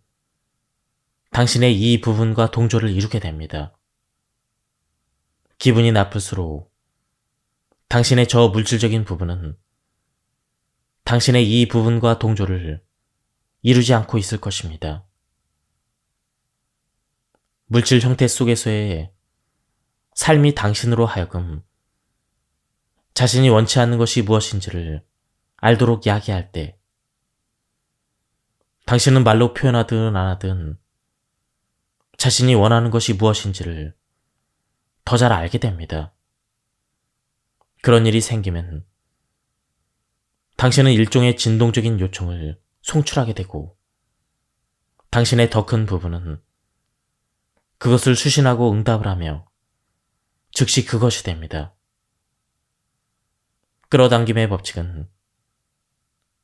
당신의 이 부분과 동조를 이루게 됩니다. 기분이 나쁠수록 당신의 저 물질적인 부분은 당신의 이 부분과 동조를 이루지 않고 있을 것입니다. 물질 형태 속에서의 삶이 당신으로 하여금 자신이 원치 않는 것이 무엇인지를 알도록 야기할 때 당신은 말로 표현하든 안 하든 자신이 원하는 것이 무엇인지를 더 잘 알게 됩니다. 그런 일이 생기면 당신은 일종의 진동적인 요청을 송출하게 되고 당신의 더 큰 부분은 그것을 수신하고 응답을 하며 즉시 그것이 됩니다. 끌어당김의 법칙은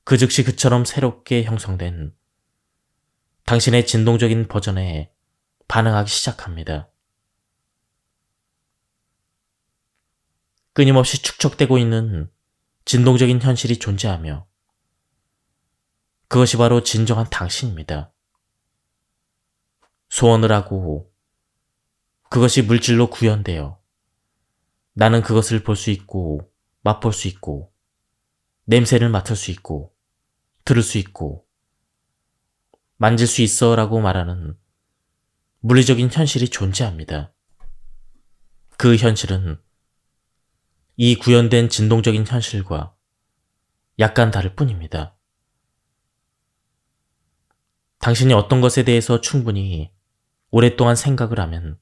그 즉시 그처럼 새롭게 형성된 당신의 진동적인 버전에 반응하기 시작합니다. 끊임없이 축적되고 있는 진동적인 현실이 존재하며 그것이 바로 진정한 당신입니다. 소원을 하고 그것이 물질로 구현되어 나는 그것을 볼 수 있고 맛볼 수 있고 냄새를 맡을 수 있고 들을 수 있고 만질 수 있어 라고 말하는 물리적인 현실이 존재합니다. 그 현실은 이 구현된 진동적인 현실과 약간 다를 뿐입니다. 당신이 어떤 것에 대해서 충분히 오랫동안 생각을 하면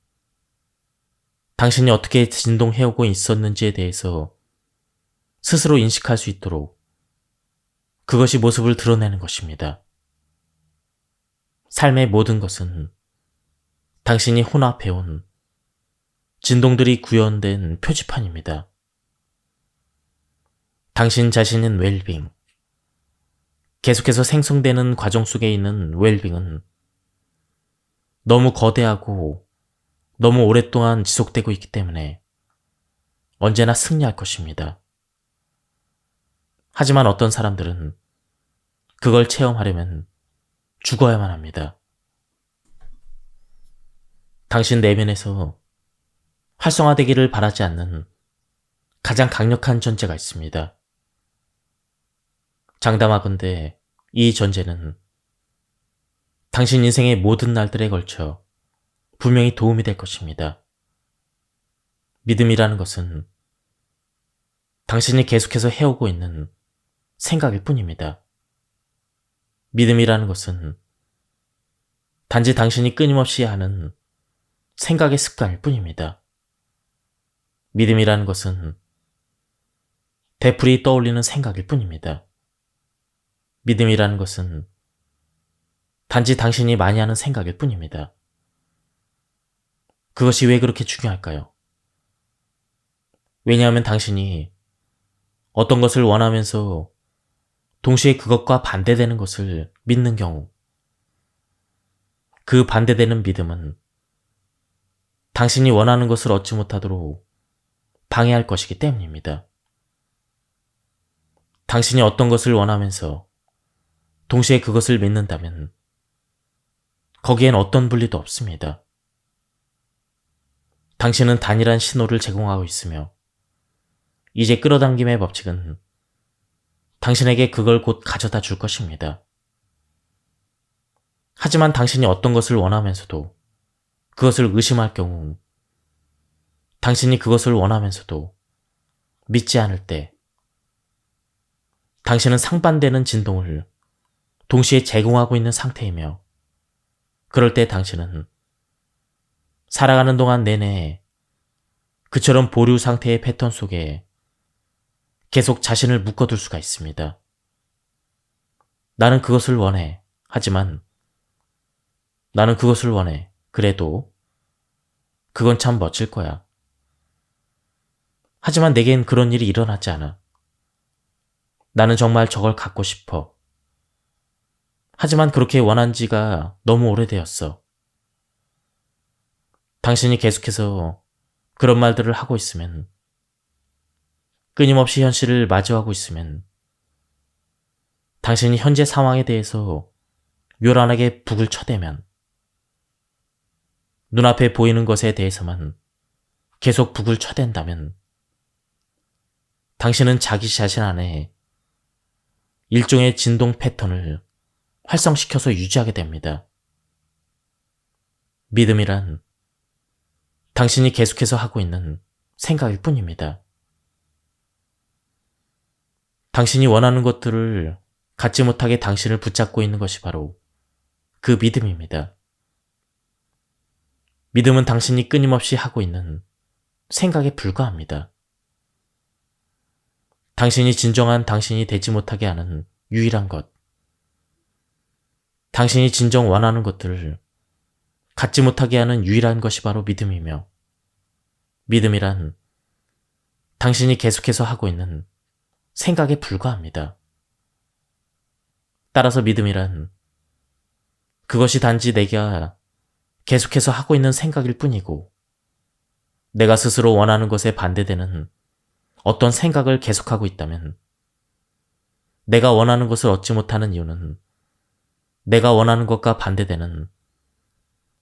당신이 어떻게 진동해오고 있었는지에 대해서 스스로 인식할 수 있도록 그것이 모습을 드러내는 것입니다. 삶의 모든 것은 당신이 혼합해온 진동들이 구현된 표지판입니다. 당신 자신인 웰빙, 계속해서 생성되는 과정 속에 있는 웰빙은 너무 거대하고 너무 오랫동안 지속되고 있기 때문에 언제나 승리할 것입니다. 하지만 어떤 사람들은 그걸 체험하려면 죽어야만 합니다. 당신 내면에서 활성화되기를 바라지 않는 가장 강력한 전제가 있습니다. 장담하건대 이 전제는 당신 인생의 모든 날들에 걸쳐 분명히 도움이 될 것입니다. 믿음이라는 것은 당신이 계속해서 해오고 있는 생각일 뿐입니다. 믿음이라는 것은 단지 당신이 끊임없이 하는 생각의 습관일 뿐입니다. 믿음이라는 것은 되풀이 떠올리는 생각일 뿐입니다. 믿음이라는 것은 단지 당신이 많이 하는 생각일 뿐입니다. 그것이 왜 그렇게 중요할까요? 왜냐하면 당신이 어떤 것을 원하면서 동시에 그것과 반대되는 것을 믿는 경우, 그 반대되는 믿음은 당신이 원하는 것을 얻지 못하도록 방해할 것이기 때문입니다. 당신이 어떤 것을 원하면서 동시에 그것을 믿는다면 거기엔 어떤 분리도 없습니다. 당신은 단일한 신호를 제공하고 있으며 이제 끌어당김의 법칙은 당신에게 그걸 곧 가져다 줄 것입니다. 하지만 당신이 어떤 것을 원하면서도 그것을 의심할 경우, 당신이 그것을 원하면서도 믿지 않을 때 당신은 상반되는 진동을 동시에 제공하고 있는 상태이며, 그럴 때 당신은 살아가는 동안 내내 그처럼 보류 상태의 패턴 속에 계속 자신을 묶어둘 수가 있습니다. 나는 그것을 원해. 하지만 나는 그것을 원해. 그래도 그건 참 멋질 거야. 하지만 내겐 그런 일이 일어나지 않아. 나는 정말 저걸 갖고 싶어. 하지만 그렇게 원한 지가 너무 오래되었어. 당신이 계속해서 그런 말들을 하고 있으면, 끊임없이 현실을 마주하고 있으면 당신이 현재 상황에 대해서 요란하게 북을 쳐대면, 눈앞에 보이는 것에 대해서만 계속 북을 쳐댄다면 당신은 자기 자신 안에 일종의 진동 패턴을 활성시켜서 유지하게 됩니다. 믿음이란 당신이 계속해서 하고 있는 생각일 뿐입니다. 당신이 원하는 것들을 갖지 못하게 당신을 붙잡고 있는 것이 바로 그 믿음입니다. 믿음은 당신이 끊임없이 하고 있는 생각에 불과합니다. 당신이 진정한 당신이 되지 못하게 하는 유일한 것, 당신이 진정 원하는 것들을 갖지 못하게 하는 유일한 것이 바로 믿음이며, 믿음이란 당신이 계속해서 하고 있는 생각에 불과합니다. 따라서 믿음이란 그것이 단지 내가 계속해서 하고 있는 생각일 뿐이고, 내가 스스로 원하는 것에 반대되는 어떤 생각을 계속하고 있다면 내가 원하는 것을 얻지 못하는 이유는 내가 원하는 것과 반대되는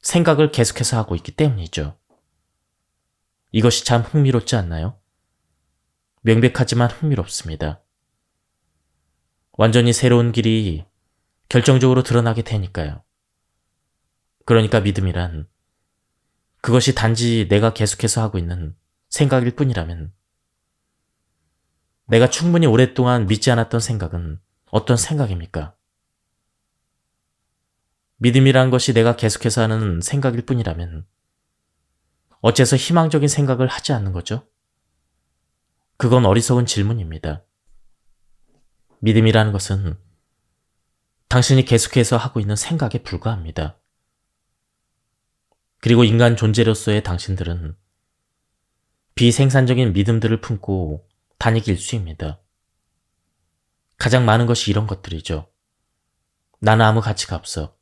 생각을 계속해서 하고 있기 때문이죠. 이것이 참 흥미롭지 않나요? 명백하지만 흥미롭습니다. 완전히 새로운 길이 결정적으로 드러나게 되니까요. 그러니까 믿음이란 그것이 단지 내가 계속해서 하고 있는 생각일 뿐이라면, 내가 충분히 오랫동안 믿지 않았던 생각은 어떤 생각입니까? 믿음이란 것이 내가 계속해서 하는 생각일 뿐이라면 어째서 희망적인 생각을 하지 않는 거죠? 그건 어리석은 질문입니다. 믿음이라는 것은 당신이 계속해서 하고 있는 생각에 불과합니다. 그리고 인간 존재로서의 당신들은 비생산적인 믿음들을 품고 다니기 일쑤입니다. 가장 많은 것이 이런 것들이죠. 나는 아무 가치가 없어.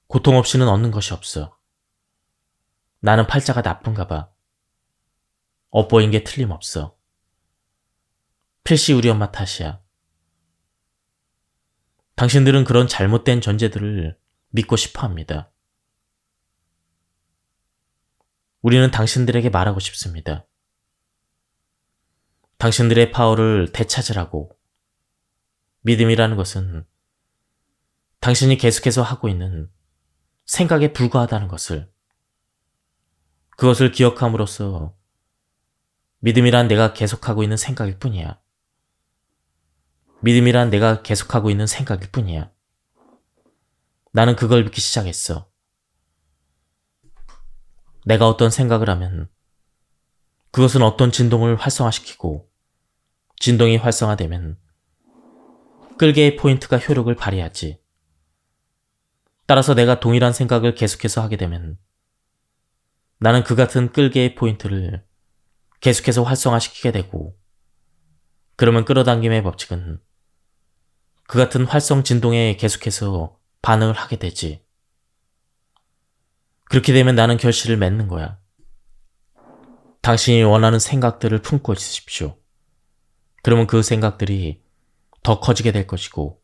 고통 없이는 얻는 것이 없어. 나는 팔자가 나쁜가 봐. 엇보인 게 틀림없어. 필시 우리 엄마 탓이야. 당신들은 그런 잘못된 전제들을 믿고 싶어 합니다. 우리는 당신들에게 말하고 싶습니다. 당신들의 파워를 되찾으라고. 믿음이라는 것은 당신이 계속해서 하고 있는 생각에 불과하다는 것을, 그것을 기억함으로써 믿음이란 내가 계속하고 있는 생각일 뿐이야. 믿음이란 내가 계속하고 있는 생각일 뿐이야. 나는 그걸 믿기 시작했어. 내가 어떤 생각을 하면 그것은 어떤 진동을 활성화시키고 진동이 활성화되면 끌개의 포인트가 효력을 발휘하지. 따라서 내가 동일한 생각을 계속해서 하게 되면 나는 그 같은 끌개의 포인트를 계속해서 활성화시키게 되고, 그러면 끌어당김의 법칙은 그 같은 활성 진동에 계속해서 반응을 하게 되지. 그렇게 되면 나는 결실을 맺는 거야. 당신이 원하는 생각들을 품고 있으십시오. 그러면 그 생각들이 더 커지게 될 것이고,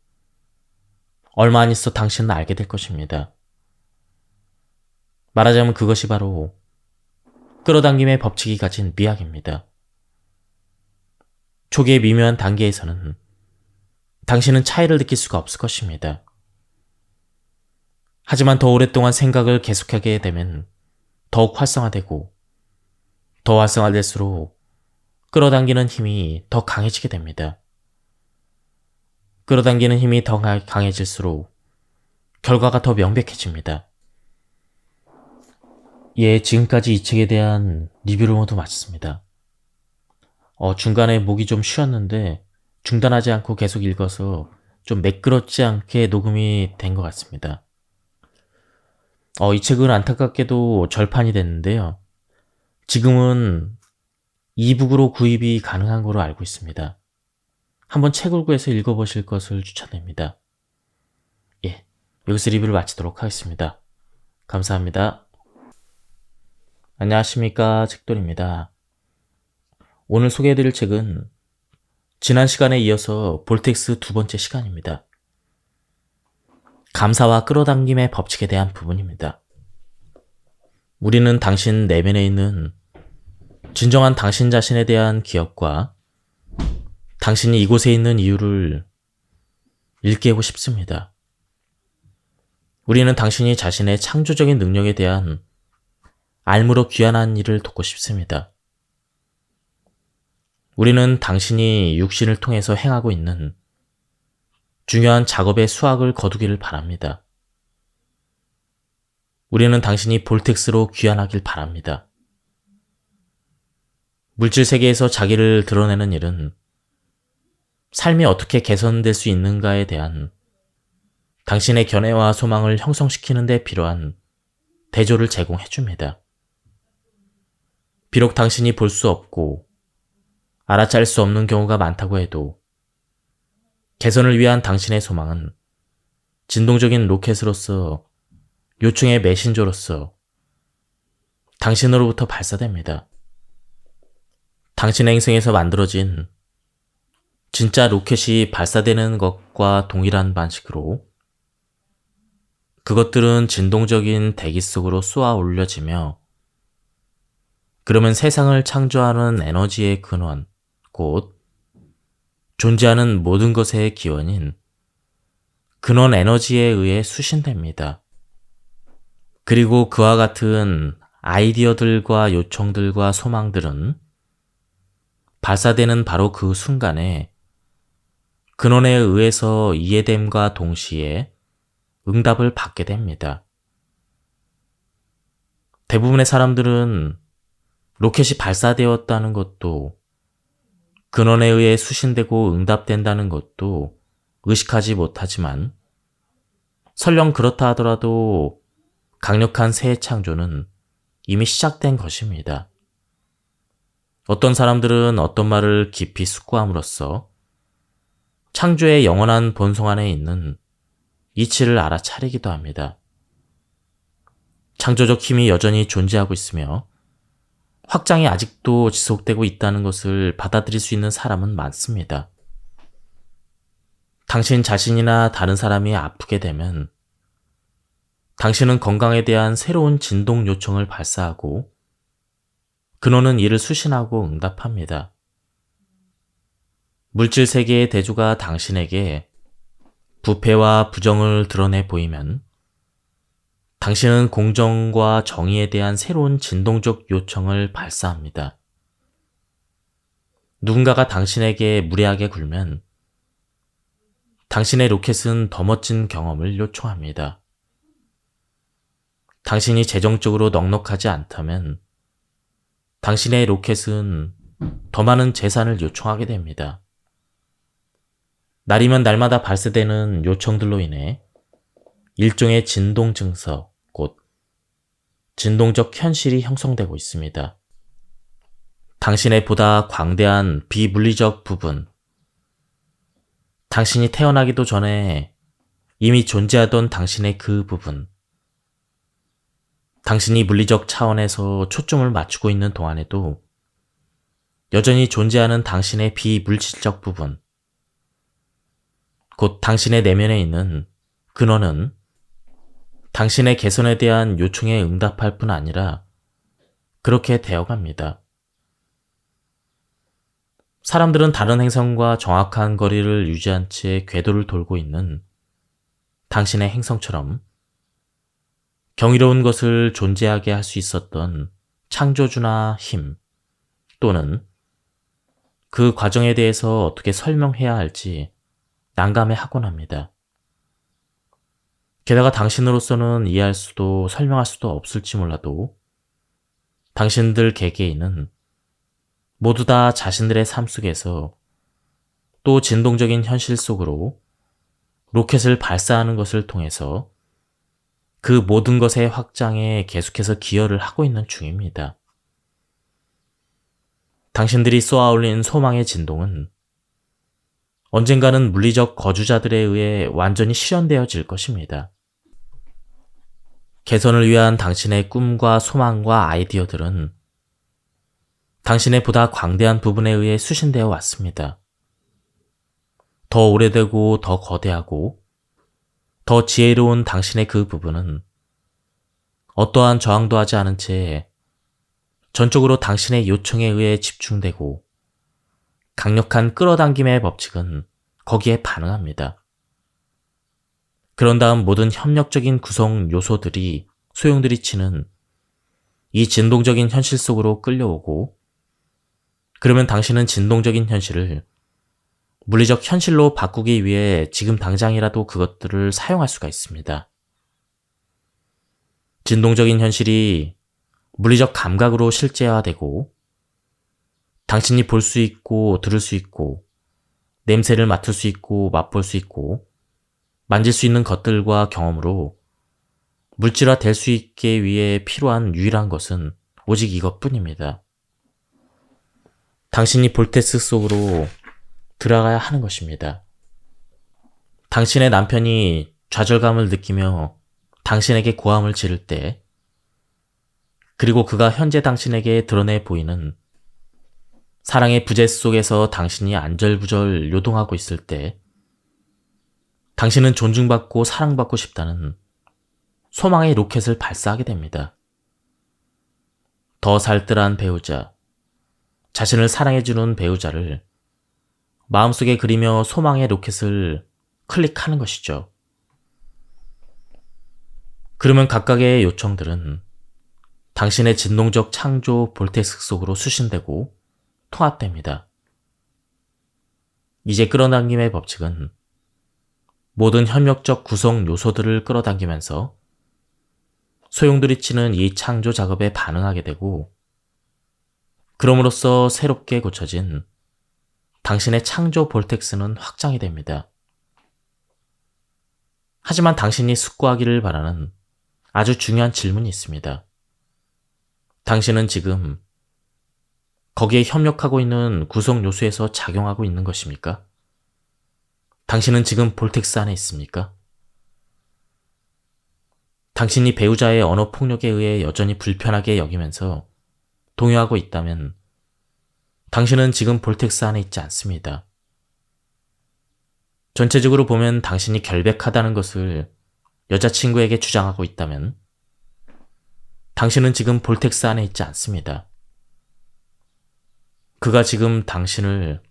얼마 안 있어 당신은 알게 될 것입니다. 말하자면 그것이 바로 끌어당김의 법칙이 가진 미학입니다. 초기의 미묘한 단계에서는 당신은 차이를 느낄 수가 없을 것입니다. 하지만 더 오랫동안 생각을 계속하게 되면 더욱 활성화되고, 더 활성화될수록 끌어당기는 힘이 더 강해지게 됩니다. 끌어당기는 힘이 더 강해질수록 결과가 더 명백해집니다. 예, 지금까지 이 책에 대한 리뷰를 모두 마쳤습니다. 중간에 목이 좀 쉬었는데 중단하지 않고 계속 읽어서 좀 매끄럽지 않게 녹음이 된 것 같습니다. 이 책은 안타깝게도 절판이 됐는데요. 지금은 이북으로 구입이 가능한 거로 알고 있습니다. 한번 책을 구해서 읽어보실 것을 추천드립니다. 예, 여기서 리뷰를 마치도록 하겠습니다. 감사합니다. 안녕하십니까, 책돌입니다. 오늘 소개해드릴 책은 지난 시간에 이어서 볼텍스 두 번째 시간입니다. 감사와 끌어당김의 법칙에 대한 부분입니다. 우리는 당신 내면에 있는 진정한 당신 자신에 대한 기억과 당신이 이곳에 있는 이유를 일깨우고 싶습니다. 우리는 당신이 자신의 창조적인 능력에 대한 알므로 귀환한 일을 돕고 싶습니다. 우리는 당신이 육신을 통해서 행하고 있는 중요한 작업의 수확을 거두기를 바랍니다. 우리는 당신이 볼텍스로 귀환하길 바랍니다. 물질 세계에서 자기를 드러내는 일은 삶이 어떻게 개선될 수 있는가에 대한 당신의 견해와 소망을 형성시키는 데 필요한 대조를 제공해 줍니다. 비록 당신이 볼 수 없고 알아챌 수 없는 경우가 많다고 해도 개선을 위한 당신의 소망은 진동적인 로켓으로서 요충의 메신저로서 당신으로부터 발사됩니다. 당신의 행성에서 만들어진 진짜 로켓이 발사되는 것과 동일한 방식으로 그것들은 진동적인 대기 속으로 쏘아 올려지며, 그러면 세상을 창조하는 에너지의 근원, 곧 존재하는 모든 것의 기원인 근원 에너지에 의해 수신됩니다. 그리고 그와 같은 아이디어들과 요청들과 소망들은 발사되는 바로 그 순간에 근원에 의해서 이해됨과 동시에 응답을 받게 됩니다. 대부분의 사람들은 로켓이 발사되었다는 것도, 근원에 의해 수신되고 응답된다는 것도 의식하지 못하지만, 설령 그렇다 하더라도 강력한 새 창조는 이미 시작된 것입니다. 어떤 사람들은 어떤 말을 깊이 숙고함으로써 창조의 영원한 본성 안에 있는 이치를 알아차리기도 합니다. 창조적 힘이 여전히 존재하고 있으며 확장이 아직도 지속되고 있다는 것을 받아들일 수 있는 사람은 많습니다. 당신 자신이나 다른 사람이 아프게 되면 당신은 건강에 대한 새로운 진동 요청을 발사하고 근원은 이를 수신하고 응답합니다. 물질 세계의 대조가 당신에게 부패와 부정을 드러내 보이면 당신은 공정과 정의에 대한 새로운 진동적 요청을 발사합니다. 누군가가 당신에게 무례하게 굴면 당신의 로켓은 더 멋진 경험을 요청합니다. 당신이 재정적으로 넉넉하지 않다면 당신의 로켓은 더 많은 재산을 요청하게 됩니다. 날이면 날마다 발생되는 요청들로 인해 일종의 진동 증서, 곧 진동적 현실이 형성되고 있습니다. 당신의 보다 광대한 비물리적 부분, 당신이 태어나기도 전에 이미 존재하던 당신의 그 부분, 당신이 물리적 차원에서 초점을 맞추고 있는 동안에도 여전히 존재하는 당신의 비물질적 부분, 곧 당신의 내면에 있는 근원은 당신의 개선에 대한 요청에 응답할 뿐 아니라 그렇게 되어갑니다. 사람들은 다른 행성과 정확한 거리를 유지한 채 궤도를 돌고 있는 당신의 행성처럼 경이로운 것을 존재하게 할 수 있었던 창조주나 힘 또는 그 과정에 대해서 어떻게 설명해야 할지 난감해하곤 합니다. 게다가 당신으로서는 이해할 수도 설명할 수도 없을지 몰라도 당신들 개개인은 모두 다 자신들의 삶 속에서 또 진동적인 현실 속으로 로켓을 발사하는 것을 통해서 그 모든 것의 확장에 계속해서 기여를 하고 있는 중입니다. 당신들이 쏘아올린 소망의 진동은 언젠가는 물리적 거주자들에 의해 완전히 실현되어질 것입니다. 개선을 위한 당신의 꿈과 소망과 아이디어들은 당신의 보다 광대한 부분에 의해 수신되어 왔습니다. 더 오래되고 더 거대하고 더 지혜로운 당신의 그 부분은 어떠한 저항도 하지 않은 채 전적으로 당신의 요청에 의해 집중되고 강력한 끌어당김의 법칙은 거기에 반응합니다. 그런 다음 모든 협력적인 구성 요소들이 소용돌이 치는 이 진동적인 현실 속으로 끌려오고 그러면 당신은 진동적인 현실을 물리적 현실로 바꾸기 위해 지금 당장이라도 그것들을 사용할 수가 있습니다. 진동적인 현실이 물리적 감각으로 실제화되고 당신이 볼 수 있고 들을 수 있고 냄새를 맡을 수 있고 맛볼 수 있고 만질 수 있는 것들과 경험으로 물질화 될 수 있게 위해 필요한 유일한 것은 오직 이것뿐입니다. 당신이 볼테스 속으로 들어가야 하는 것입니다. 당신의 남편이 좌절감을 느끼며 당신에게 고함을 지를 때, 그리고 그가 현재 당신에게 드러내 보이는 사랑의 부재 속에서 당신이 안절부절 요동하고 있을 때, 당신은 존중받고 사랑받고 싶다는 소망의 로켓을 발사하게 됩니다. 더 살뜰한 배우자, 자신을 사랑해주는 배우자를 마음속에 그리며 소망의 로켓을 클릭하는 것이죠. 그러면 각각의 요청들은 당신의 진동적 창조 볼텍스 속으로 수신되고 통합됩니다. 이제 끌어당김의 법칙은 모든 협력적 구성 요소들을 끌어당기면서 소용돌이치는 이 창조 작업에 반응하게 되고, 그럼으로써 새롭게 고쳐진 당신의 창조 볼텍스는 확장이 됩니다. 하지만 당신이 숙고하기를 바라는 아주 중요한 질문이 있습니다. 당신은 지금 거기에 협력하고 있는 구성 요소에서 작용하고 있는 것입니까? 당신은 지금 볼텍스 안에 있습니까? 당신이 배우자의 언어 폭력에 의해 여전히 불편하게 여기면서 동요하고 있다면 당신은 지금 볼텍스 안에 있지 않습니다. 전체적으로 보면 당신이 결백하다는 것을 여자친구에게 주장하고 있다면 당신은 지금 볼텍스 안에 있지 않습니다. 그가 지금 당신을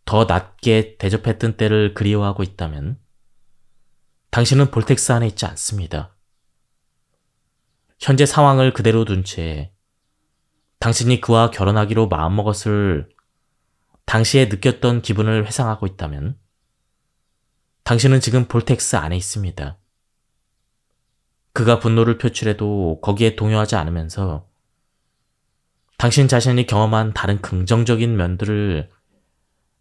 더 낮게 대접했던 때를 그리워하고 있다면 당신은 볼텍스 안에 있지 않습니다. 현재 상황을 그대로 둔 채 당신이 그와 결혼하기로 마음먹었을 당시에 느꼈던 기분을 회상하고 있다면 당신은 지금 볼텍스 안에 있습니다. 그가 분노를 표출해도 거기에 동요하지 않으면서 당신 자신이 경험한 다른 긍정적인 면들을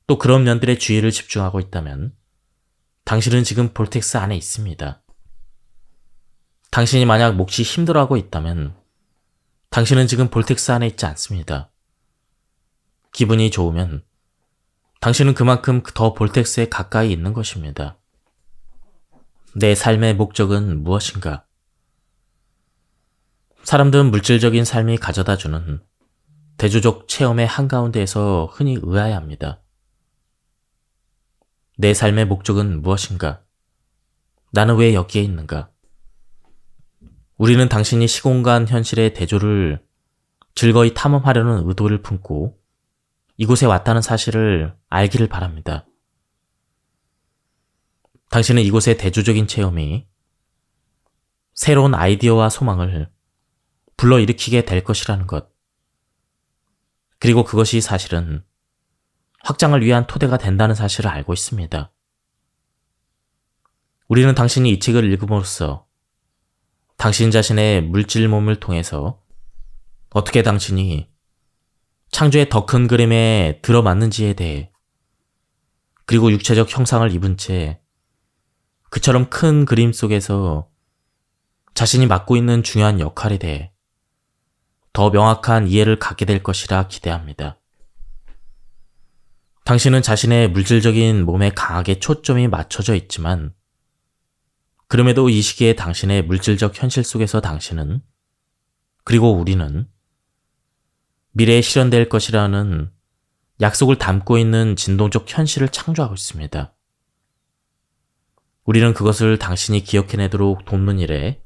또 그런 면들의 주의를 집중하고 있다면 당신은 지금 볼텍스 안에 있습니다. 당신이 만약 몹시 힘들어하고 있다면 당신은 지금 볼텍스 안에 있지 않습니다. 기분이 좋으면 당신은 그만큼 더 볼텍스에 가까이 있는 것입니다. 내 삶의 목적은 무엇인가? 사람들은 물질적인 삶이 가져다주는 대조적 체험의 한가운데에서 흔히 의아해합니다. 내 삶의 목적은 무엇인가? 나는 왜 여기에 있는가? 우리는 당신이 시공간 현실의 대조를 즐거이 탐험하려는 의도를 품고 이곳에 왔다는 사실을 알기를 바랍니다. 당신은 이곳의 대조적인 체험이 새로운 아이디어와 소망을 불러일으키게 될 것이라는 것, 그리고 그것이 사실은 확장을 위한 토대가 된다는 사실을 알고 있습니다. 우리는 당신이 이 책을 읽음으로써 당신 자신의 물질 몸을 통해서 어떻게 당신이 창조의 더 큰 그림에 들어맞는지에 대해, 그리고 육체적 형상을 입은 채 그처럼 큰 그림 속에서 자신이 맡고 있는 중요한 역할에 대해 더 명확한 이해를 갖게 될 것이라 기대합니다. 당신은 자신의 물질적인 몸에 강하게 초점이 맞춰져 있지만 그럼에도 이 시기에 당신의 물질적 현실 속에서 당신은, 그리고 우리는 미래에 실현될 것이라는 약속을 담고 있는 진동적 현실을 창조하고 있습니다. 우리는 그것을 당신이 기억해내도록 돕는 일에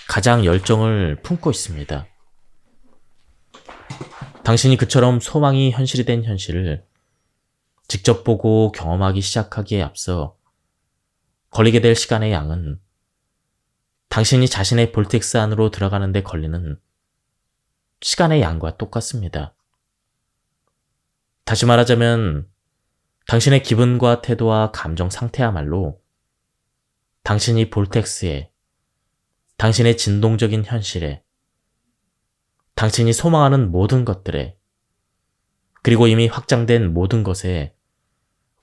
가장 열정을 품고 있습니다. 당신이 그처럼 소망이 현실이 된 현실을 직접 보고 경험하기 시작하기에 앞서 걸리게 될 시간의 양은 당신이 자신의 볼텍스 안으로 들어가는 데 걸리는 시간의 양과 똑같습니다. 다시 말하자면 당신의 기분과 태도와 감정 상태야말로 당신이 볼텍스에, 당신의 진동적인 현실에, 당신이 소망하는 모든 것들에, 그리고 이미 확장된 모든 것에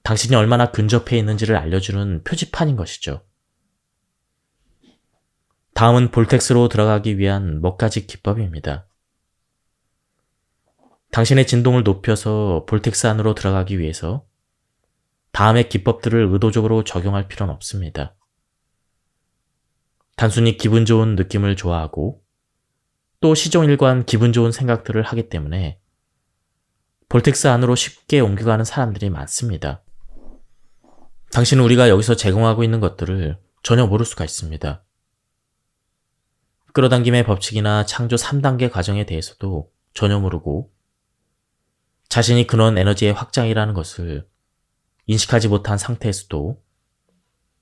당신이 얼마나 근접해 있는지를 알려주는 표지판인 것이죠. 다음은 볼텍스로 들어가기 위한 몇 가지 기법입니다. 당신의 진동을 높여서 볼텍스 안으로 들어가기 위해서 다음의 기법들을 의도적으로 적용할 필요는 없습니다. 단순히 기분 좋은 느낌을 좋아하고 또 시종일관 기분 좋은 생각들을 하기 때문에 볼텍스 안으로 쉽게 옮겨가는 사람들이 많습니다. 당신은 우리가 여기서 제공하고 있는 것들을 전혀 모를 수가 있습니다. 끌어당김의 법칙이나 창조 3단계 과정에 대해서도 전혀 모르고 자신이 근원 에너지의 확장이라는 것을 인식하지 못한 상태에서도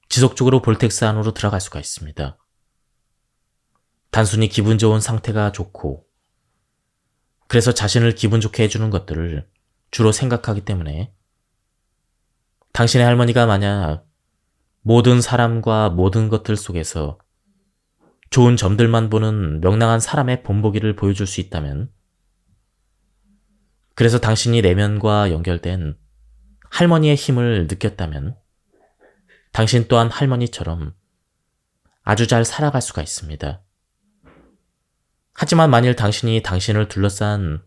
지속적으로 볼텍스 안으로 들어갈 수가 있습니다. 단순히 기분 좋은 상태가 좋고 그래서 자신을 기분 좋게 해주는 것들을 주로 생각하기 때문에 당신의 할머니가 만약 모든 사람과 모든 것들 속에서 좋은 점들만 보는 명랑한 사람의 본보기를 보여줄 수 있다면, 그래서 당신이 내면과 연결된 할머니의 힘을 느꼈다면 당신 또한 할머니처럼 아주 잘 살아갈 수가 있습니다. 하지만 만일 당신이 당신을 둘러싼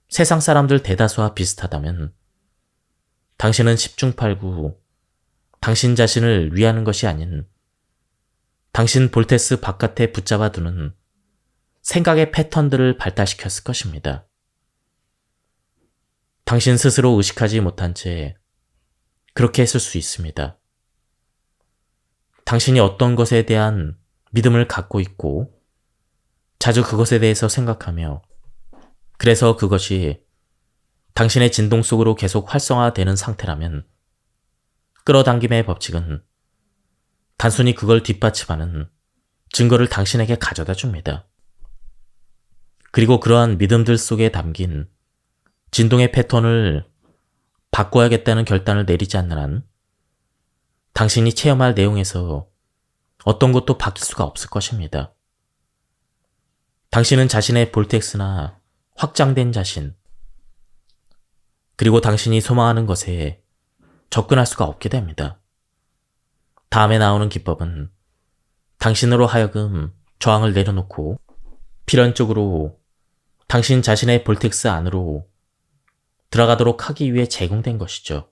세상 사람들 대다수와 비슷하다면 당신은 10중8구 당신 자신을 위하는 것이 아닌 당신 볼텍스 바깥에 붙잡아두는 생각의 패턴들을 발달시켰을 것입니다. 당신 스스로 의식하지 못한 채 그렇게 했을 수 있습니다. 당신이 어떤 것에 대한 믿음을 갖고 있고 자주 그것에 대해서 생각하며 그래서 그것이 당신의 진동 속으로 계속 활성화되는 상태라면 끌어당김의 법칙은 단순히 그걸 뒷받침하는 증거를 당신에게 가져다 줍니다. 그리고 그러한 믿음들 속에 담긴 진동의 패턴을 바꿔야겠다는 결단을 내리지 않는 한 당신이 체험할 내용에서 어떤 것도 바뀔 수가 없을 것입니다. 당신은 자신의 볼텍스나 확장된 자신, 그리고 당신이 소망하는 것에 접근할 수가 없게 됩니다. 다음에 나오는 기법은 당신으로 하여금 저항을 내려놓고 필연적으로 당신 자신의 볼텍스 안으로 들어가도록 하기 위해 제공된 것이죠.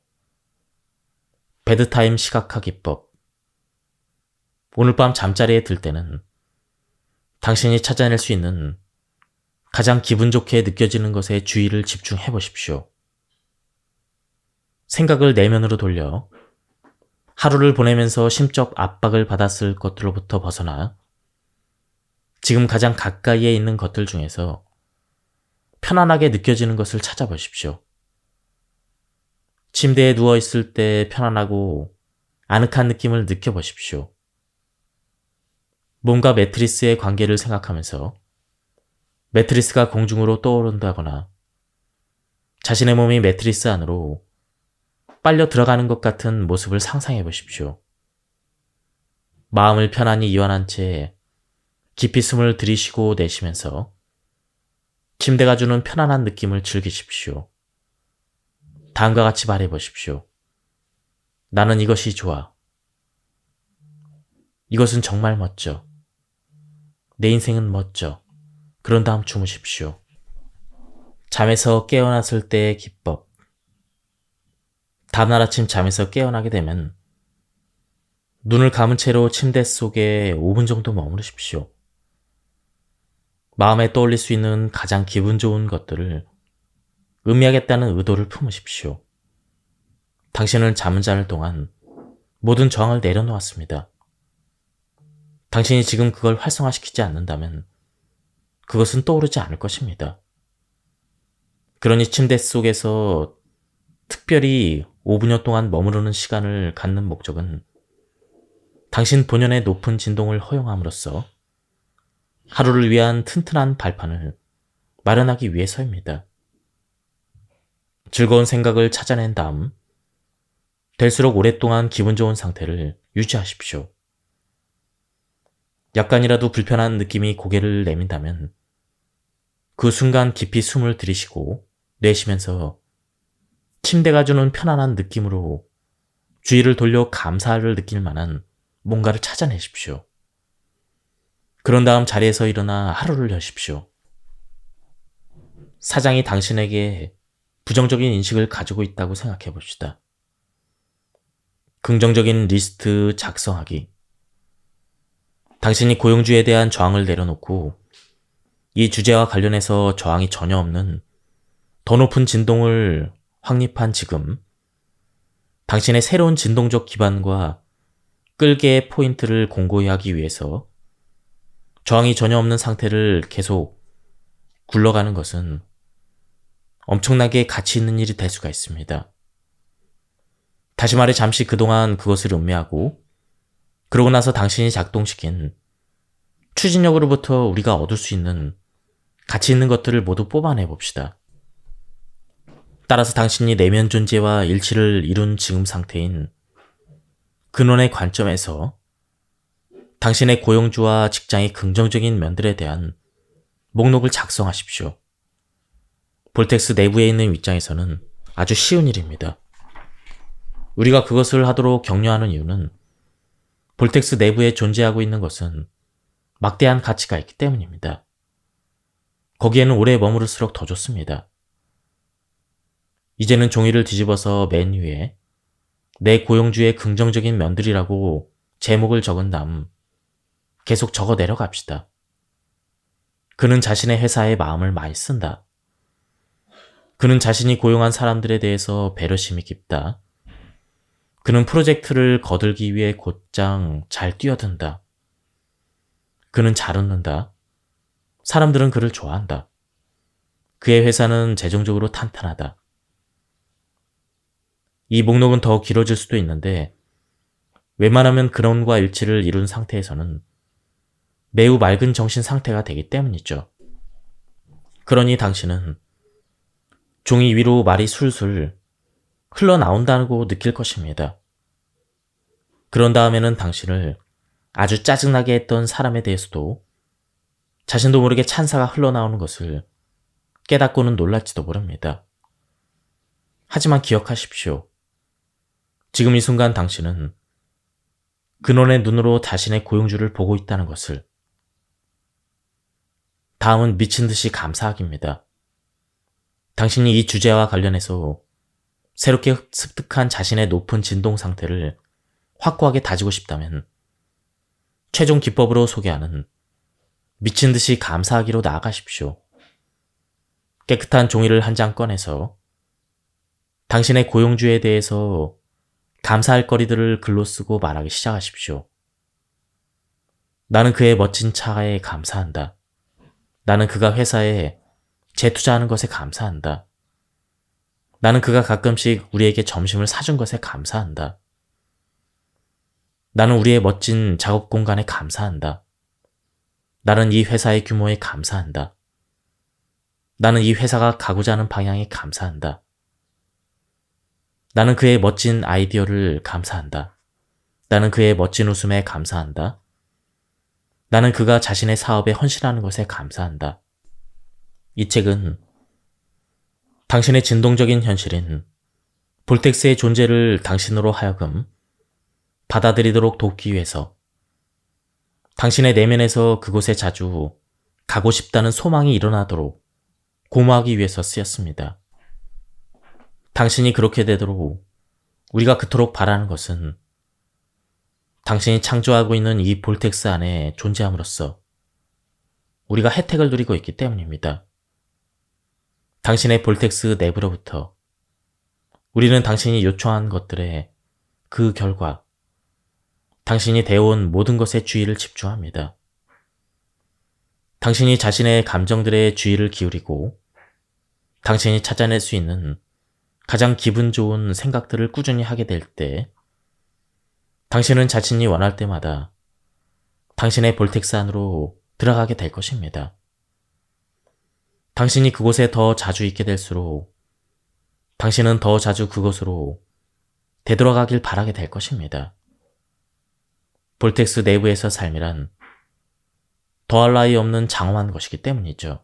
베드타임 시각화 기법. 오늘 밤 잠자리에 들 때는 당신이 찾아낼 수 있는 가장 기분 좋게 느껴지는 것에 주의를 집중해 보십시오. 생각을 내면으로 돌려 하루를 보내면서 심적 압박을 받았을 것들로부터 벗어나 지금 가장 가까이에 있는 것들 중에서 편안하게 느껴지는 것을 찾아보십시오. 침대에 누워있을 때 편안하고 아늑한 느낌을 느껴보십시오. 몸과 매트리스의 관계를 생각하면서 매트리스가 공중으로 떠오른다거나 자신의 몸이 매트리스 안으로 빨려 들어가는 것 같은 모습을 상상해 보십시오. 마음을 편안히 이완한 채 깊이 숨을 들이쉬고 내쉬면서 침대가 주는 편안한 느낌을 즐기십시오. 다음과 같이 말해보십시오. 나는 이것이 좋아. 이것은 정말 멋져. 내 인생은 멋져. 그런 다음 주무십시오. 잠에서 깨어났을 때의 기법. 다음날 아침 잠에서 깨어나게 되면 눈을 감은 채로 침대 속에 5분 정도 머무르십시오. 마음에 떠올릴 수 있는 가장 기분 좋은 것들을 의미하겠다는 의도를 품으십시오. 당신은 잠을 자는 동안 모든 저항을 내려놓았습니다. 당신이 지금 그걸 활성화시키지 않는다면 그것은 떠오르지 않을 것입니다. 그러니 침대 속에서 특별히 5분여 동안 머무르는 시간을 갖는 목적은 당신 본연의 높은 진동을 허용함으로써 하루를 위한 튼튼한 발판을 마련하기 위해서입니다. 즐거운 생각을 찾아낸 다음 될수록 오랫동안 기분 좋은 상태를 유지하십시오. 약간이라도 불편한 느낌이 고개를 내민다면 그 순간 깊이 숨을 들이쉬고 내쉬면서 침대가 주는 편안한 느낌으로 주의를 돌려 감사를 느낄 만한 뭔가를 찾아내십시오. 그런 다음 자리에서 일어나 하루를 여십시오. 사장이 당신에게 부정적인 인식을 가지고 있다고 생각해 봅시다. 긍정적인 리스트 작성하기. 당신이 고용주에 대한 저항을 내려놓고 이 주제와 관련해서 저항이 전혀 없는 더 높은 진동을 확립한 지금 당신의 새로운 진동적 기반과 끌개의 포인트를 공고히 하기 위해서 저항이 전혀 없는 상태를 계속 굴러가는 것은 엄청나게 가치 있는 일이 될 수가 있습니다. 다시 말해 잠시 그동안 그것을 음미하고 그러고 나서 당신이 작동시킨 추진력으로부터 우리가 얻을 수 있는 가치 있는 것들을 모두 뽑아내 봅시다. 따라서 당신이 내면 존재와 일치를 이룬 지금 상태인 근원의 관점에서 당신의 고용주와 직장의 긍정적인 면들에 대한 목록을 작성하십시오. 볼텍스 내부에 있는 입장에서는 아주 쉬운 일입니다. 우리가 그것을 하도록 격려하는 이유는 볼텍스 내부에 존재하고 있는 것은 막대한 가치가 있기 때문입니다. 거기에는 오래 머무를수록 더 좋습니다. 이제는 종이를 뒤집어서 맨 위에 내 고용주의 긍정적인 면들이라고 제목을 적은 다음 계속 적어 내려갑시다. 그는 자신의 회사에 마음을 많이 쓴다. 그는 자신이 고용한 사람들에 대해서 배려심이 깊다. 그는 프로젝트를 거들기 위해 곧장 잘 뛰어든다. 그는 잘 웃는다. 사람들은 그를 좋아한다. 그의 회사는 재정적으로 탄탄하다. 이 목록은 더 길어질 수도 있는데 웬만하면 근원과 일치를 이룬 상태에서는 매우 맑은 정신 상태가 되기 때문이죠. 그러니 당신은 종이 위로 말이 술술 흘러나온다고 느낄 것입니다. 그런 다음에는 당신을 아주 짜증나게 했던 사람에 대해서도 자신도 모르게 찬사가 흘러나오는 것을 깨닫고는 놀랄지도 모릅니다. 하지만 기억하십시오. 지금 이 순간 당신은 근원의 눈으로 자신의 고용주를 보고 있다는 것을. 다음은 미친 듯이 감사하기입니다. 당신이 이 주제와 관련해서 새롭게 습득한 자신의 높은 진동 상태를 확고하게 다지고 싶다면 최종 기법으로 소개하는 미친 듯이 감사하기로 나아가십시오. 깨끗한 종이를 한 장 꺼내서 당신의 고용주에 대해서 감사할 거리들을 글로 쓰고 말하기 시작하십시오. 나는 그의 멋진 차에 감사한다. 나는 그가 회사에 재투자하는 것에 감사한다. 나는 그가 가끔씩 우리에게 점심을 사준 것에 감사한다. 나는 우리의 멋진 작업 공간에 감사한다. 나는 이 회사의 규모에 감사한다. 나는 이 회사가 가고자 하는 방향에 감사한다. 나는 그의 멋진 아이디어를 감사한다. 나는 그의 멋진 웃음에 감사한다. 나는 그가 자신의 사업에 헌신하는 것에 감사한다. 이 책은 당신의 진동적인 현실인 볼텍스의 존재를 당신으로 하여금 받아들이도록 돕기 위해서 당신의 내면에서 그곳에 자주 가고 싶다는 소망이 일어나도록 고마하기 위해서 쓰였습니다. 당신이 그렇게 되도록 우리가 그토록 바라는 것은 당신이 창조하고 있는 이 볼텍스 안에 존재함으로써 우리가 혜택을 누리고 있기 때문입니다. 당신의 볼텍스 내부로부터 우리는 당신이 요청한 것들의 그 결과 당신이 되어온 모든 것에 주의를 집중합니다. 당신이 자신의 감정들의 주의를 기울이고 당신이 찾아낼 수 있는 가장 기분 좋은 생각들을 꾸준히 하게 될 때 당신은 자신이 원할 때마다 당신의 볼텍스 안으로 들어가게 될 것입니다. 당신이 그곳에 더 자주 있게 될수록 당신은 더 자주 그곳으로 되돌아가길 바라게 될 것입니다. 볼텍스 내부에서 삶이란 더할 나위 없는 장엄한 것이기 때문이죠.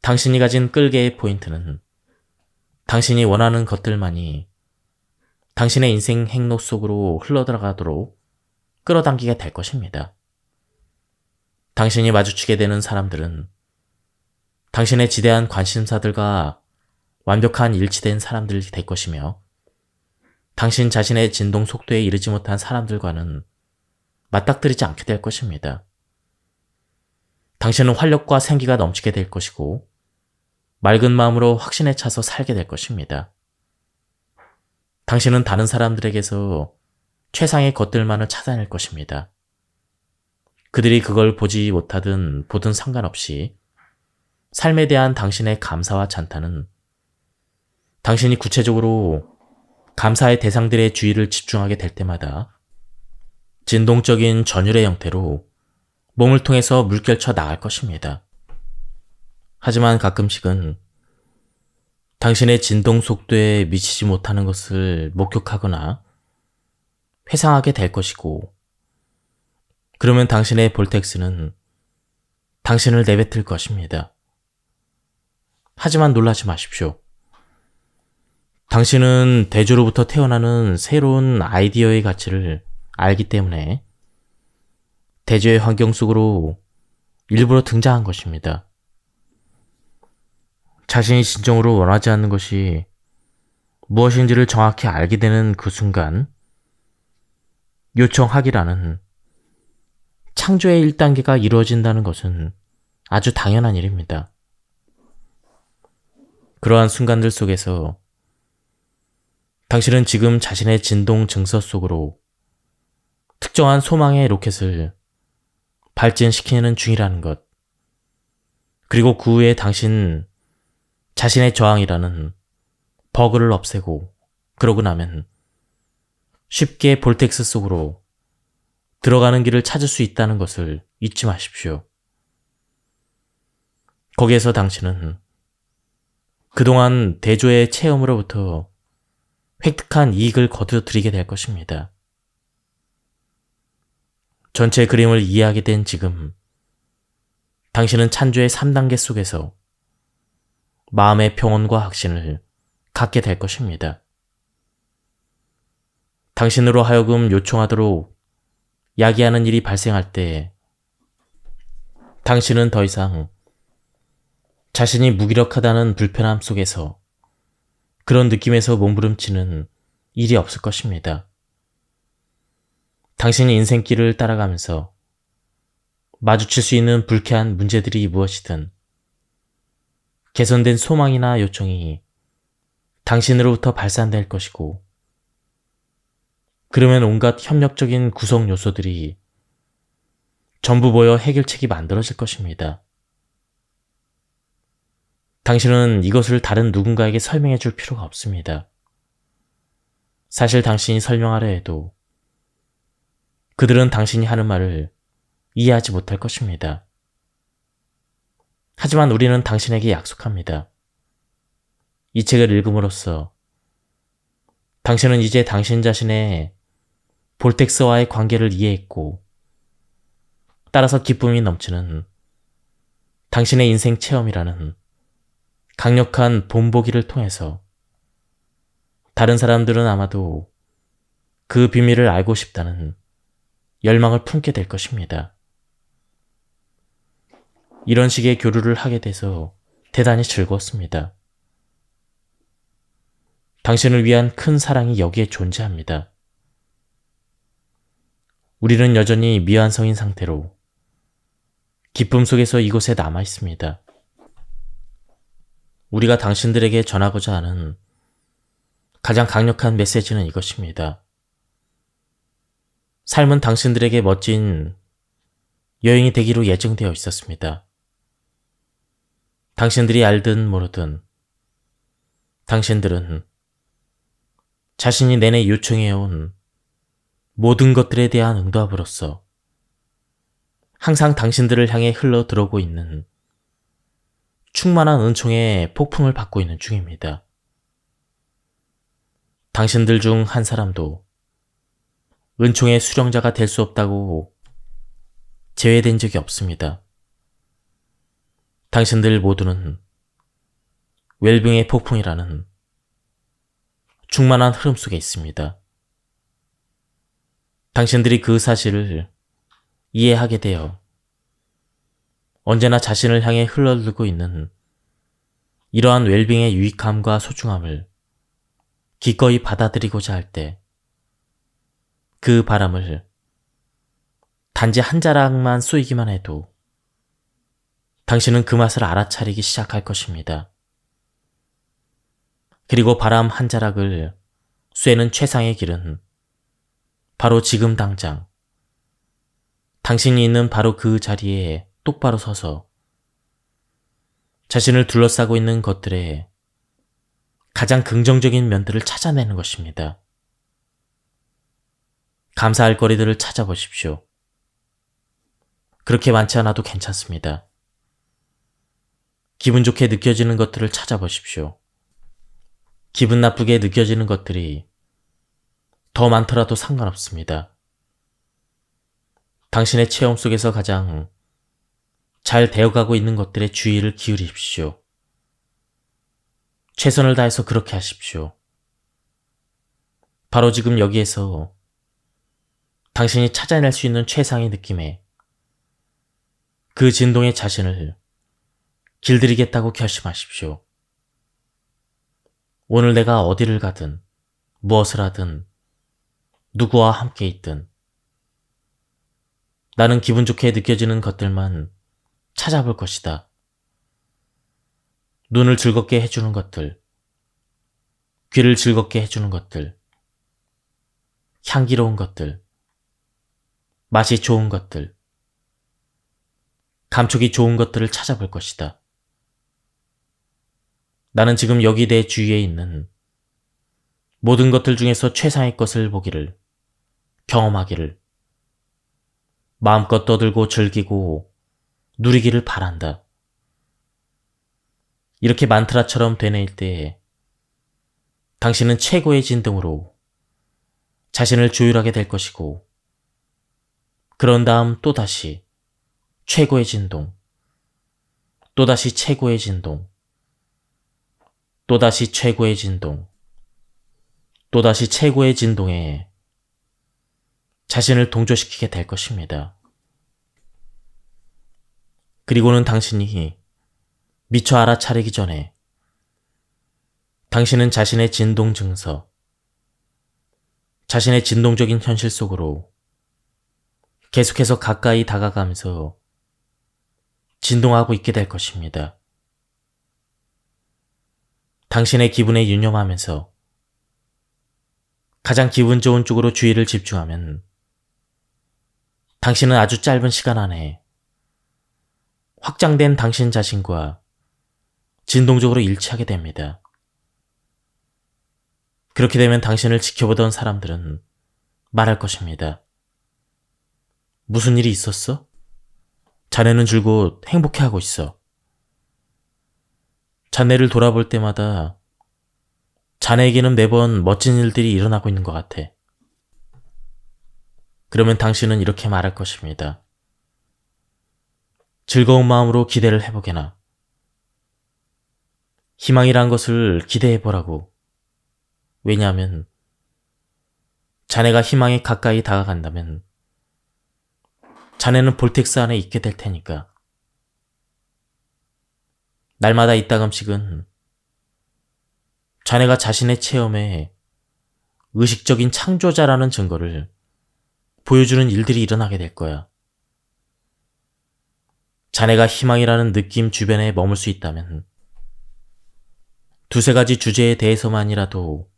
당신이 가진 끌개의 포인트는 당신이 원하는 것들만이 당신의 인생 행로 속으로 흘러들어가도록 끌어당기게 될 것입니다. 당신이 마주치게 되는 사람들은 당신의 지대한 관심사들과 완벽한 일치된 사람들이 될 것이며 당신 자신의 진동 속도에 이르지 못한 사람들과는 맞닥뜨리지 않게 될 것입니다. 당신은 활력과 생기가 넘치게 될 것이고 맑은 마음으로 확신에 차서 살게 될 것입니다. 당신은 다른 사람들에게서 최상의 것들만을 찾아낼 것입니다. 그들이 그걸 보지 못하든 보든 상관없이 삶에 대한 당신의 감사와 찬탄은 당신이 구체적으로 감사의 대상들의 주의를 집중하게 될 때마다 진동적인 전율의 형태로 몸을 통해서 물결쳐 나갈 것입니다. 하지만 가끔씩은 당신의 진동 속도에 미치지 못하는 것을 목격하거나 회상하게 될 것이고 그러면 당신의 볼텍스는 당신을 내뱉을 것입니다. 하지만 놀라지 마십시오. 당신은 대조로부터 태어나는 새로운 아이디어의 가치를 알기 때문에 대조의 환경 속으로 일부러 등장한 것입니다. 자신이 진정으로 원하지 않는 것이 무엇인지를 정확히 알게 되는 그 순간 요청하기라는 창조의 1단계가 이루어진다는 것은 아주 당연한 일입니다. 그러한 순간들 속에서 당신은 지금 자신의 진동 증서 속으로 특정한 소망의 로켓을 발진시키는 중이라는 것, 그리고 그 후에 당신 자신의 저항이라는 버그를 없애고 그러고 나면 쉽게 볼텍스 속으로 들어가는 길을 찾을 수 있다는 것을 잊지 마십시오. 거기에서 당신은 그동안 대조의 체험으로부터 획득한 이익을 거두드리게 될 것입니다. 전체 그림을 이해하게 된 지금, 당신은 찬조의 3단계 속에서 마음의 평온과 확신을 갖게 될 것입니다. 당신으로 하여금 요청하도록 야기하는 일이 발생할 때 당신은 더 이상 자신이 무기력하다는 불편함 속에서 그런 느낌에서 몸부림치는 일이 없을 것입니다. 당신이 인생길을 따라가면서 마주칠 수 있는 불쾌한 문제들이 무엇이든 개선된 소망이나 요청이 당신으로부터 발산될 것이고, 그러면 온갖 협력적인 구성 요소들이 전부 모여 해결책이 만들어질 것입니다. 당신은 이것을 다른 누군가에게 설명해 줄 필요가 없습니다. 사실 당신이 설명하려 해도 그들은 당신이 하는 말을 이해하지 못할 것입니다. 하지만 우리는 당신에게 약속합니다. 이 책을 읽음으로써 당신은 이제 당신 자신의 볼텍스와의 관계를 이해했고, 따라서 기쁨이 넘치는 당신의 인생 체험이라는 강력한 본보기를 통해서 다른 사람들은 아마도 그 비밀을 알고 싶다는 열망을 품게 될 것입니다. 이런 식의 교류를 하게 돼서 대단히 즐거웠습니다. 당신을 위한 큰 사랑이 여기에 존재합니다. 우리는 여전히 미완성인 상태로 기쁨 속에서 이곳에 남아 있습니다. 우리가 당신들에게 전하고자 하는 가장 강력한 메시지는 이것입니다. 삶은 당신들에게 멋진 여행이 되기로 예정되어 있었습니다. 당신들이 알든 모르든 당신들은 자신이 내내 요청해온 모든 것들에 대한 응답으로서 항상 당신들을 향해 흘러 들어오고 있는 충만한 은총의 폭풍을 받고 있는 중입니다. 당신들 중 한 사람도 은총의 수령자가 될 수 없다고 제외된 적이 없습니다. 당신들 모두는 웰빙의 폭풍이라는 충만한 흐름 속에 있습니다. 당신들이 그 사실을 이해하게 되어 언제나 자신을 향해 흘러들고 있는 이러한 웰빙의 유익함과 소중함을 기꺼이 받아들이고자 할 때 그 바람을 단지 한 자락만 쏘이기만 해도 당신은 그 맛을 알아차리기 시작할 것입니다. 그리고 바람 한 자락을 쐬는 최상의 길은 바로 지금 당장 당신이 있는 바로 그 자리에 똑바로 서서 자신을 둘러싸고 있는 것들의 가장 긍정적인 면들을 찾아내는 것입니다. 감사할 거리들을 찾아보십시오. 그렇게 많지 않아도 괜찮습니다. 기분 좋게 느껴지는 것들을 찾아보십시오. 기분 나쁘게 느껴지는 것들이 더 많더라도 상관없습니다. 당신의 체험 속에서 가장 잘 되어가고 있는 것들에 주의를 기울이십시오. 최선을 다해서 그렇게 하십시오. 바로 지금 여기에서 당신이 찾아낼 수 있는 최상의 느낌에 그 진동의 자신을 길들이겠다고 결심하십시오. 오늘 내가 어디를 가든 무엇을 하든 누구와 함께 있든 나는 기분 좋게 느껴지는 것들만 찾아볼 것이다. 눈을 즐겁게 해주는 것들, 귀를 즐겁게 해주는 것들, 향기로운 것들, 맛이 좋은 것들, 감촉이 좋은 것들을 찾아볼 것이다. 나는 지금 여기 내 주위에 있는 모든 것들 중에서 최상의 것을 보기를, 경험하기를, 마음껏 떠들고 즐기고 누리기를 바란다. 이렇게 만트라처럼 되뇌일 때 당신은 최고의 진동으로 자신을 조율하게 될 것이고, 그런 다음 또다시 최고의 진동, 또다시 최고의 진동, 또다시 최고의 진동, 또다시 최고의 진동에 자신을 동조시키게 될 것입니다. 그리고는 당신이 미처 알아차리기 전에 당신은 자신의 진동 증서, 자신의 진동적인 현실 속으로 계속해서 가까이 다가가면서 진동하고 있게 될 것입니다. 당신의 기분에 유념하면서 가장 기분 좋은 쪽으로 주의를 집중하면 당신은 아주 짧은 시간 안에 확장된 당신 자신과 진동적으로 일치하게 됩니다. 그렇게 되면 당신을 지켜보던 사람들은 말할 것입니다. 무슨 일이 있었어? 자네는 줄곧 행복해하고 있어. 자네를 돌아볼 때마다 자네에게는 매번 멋진 일들이 일어나고 있는 것 같아. 그러면 당신은 이렇게 말할 것입니다. 즐거운 마음으로 기대를 해보게나. 희망이란 것을 기대해보라고. 왜냐하면 자네가 희망에 가까이 다가간다면 자네는 볼텍스 안에 있게 될 테니까. 날마다 이따금씩은 자네가 자신의 체험에 의식적인 창조자라는 증거를 보여주는 일들이 일어나게 될 거야. 자네가 희망이라는 느낌 주변에 머물 수 있다면 두세 가지 주제에 대해서만이라도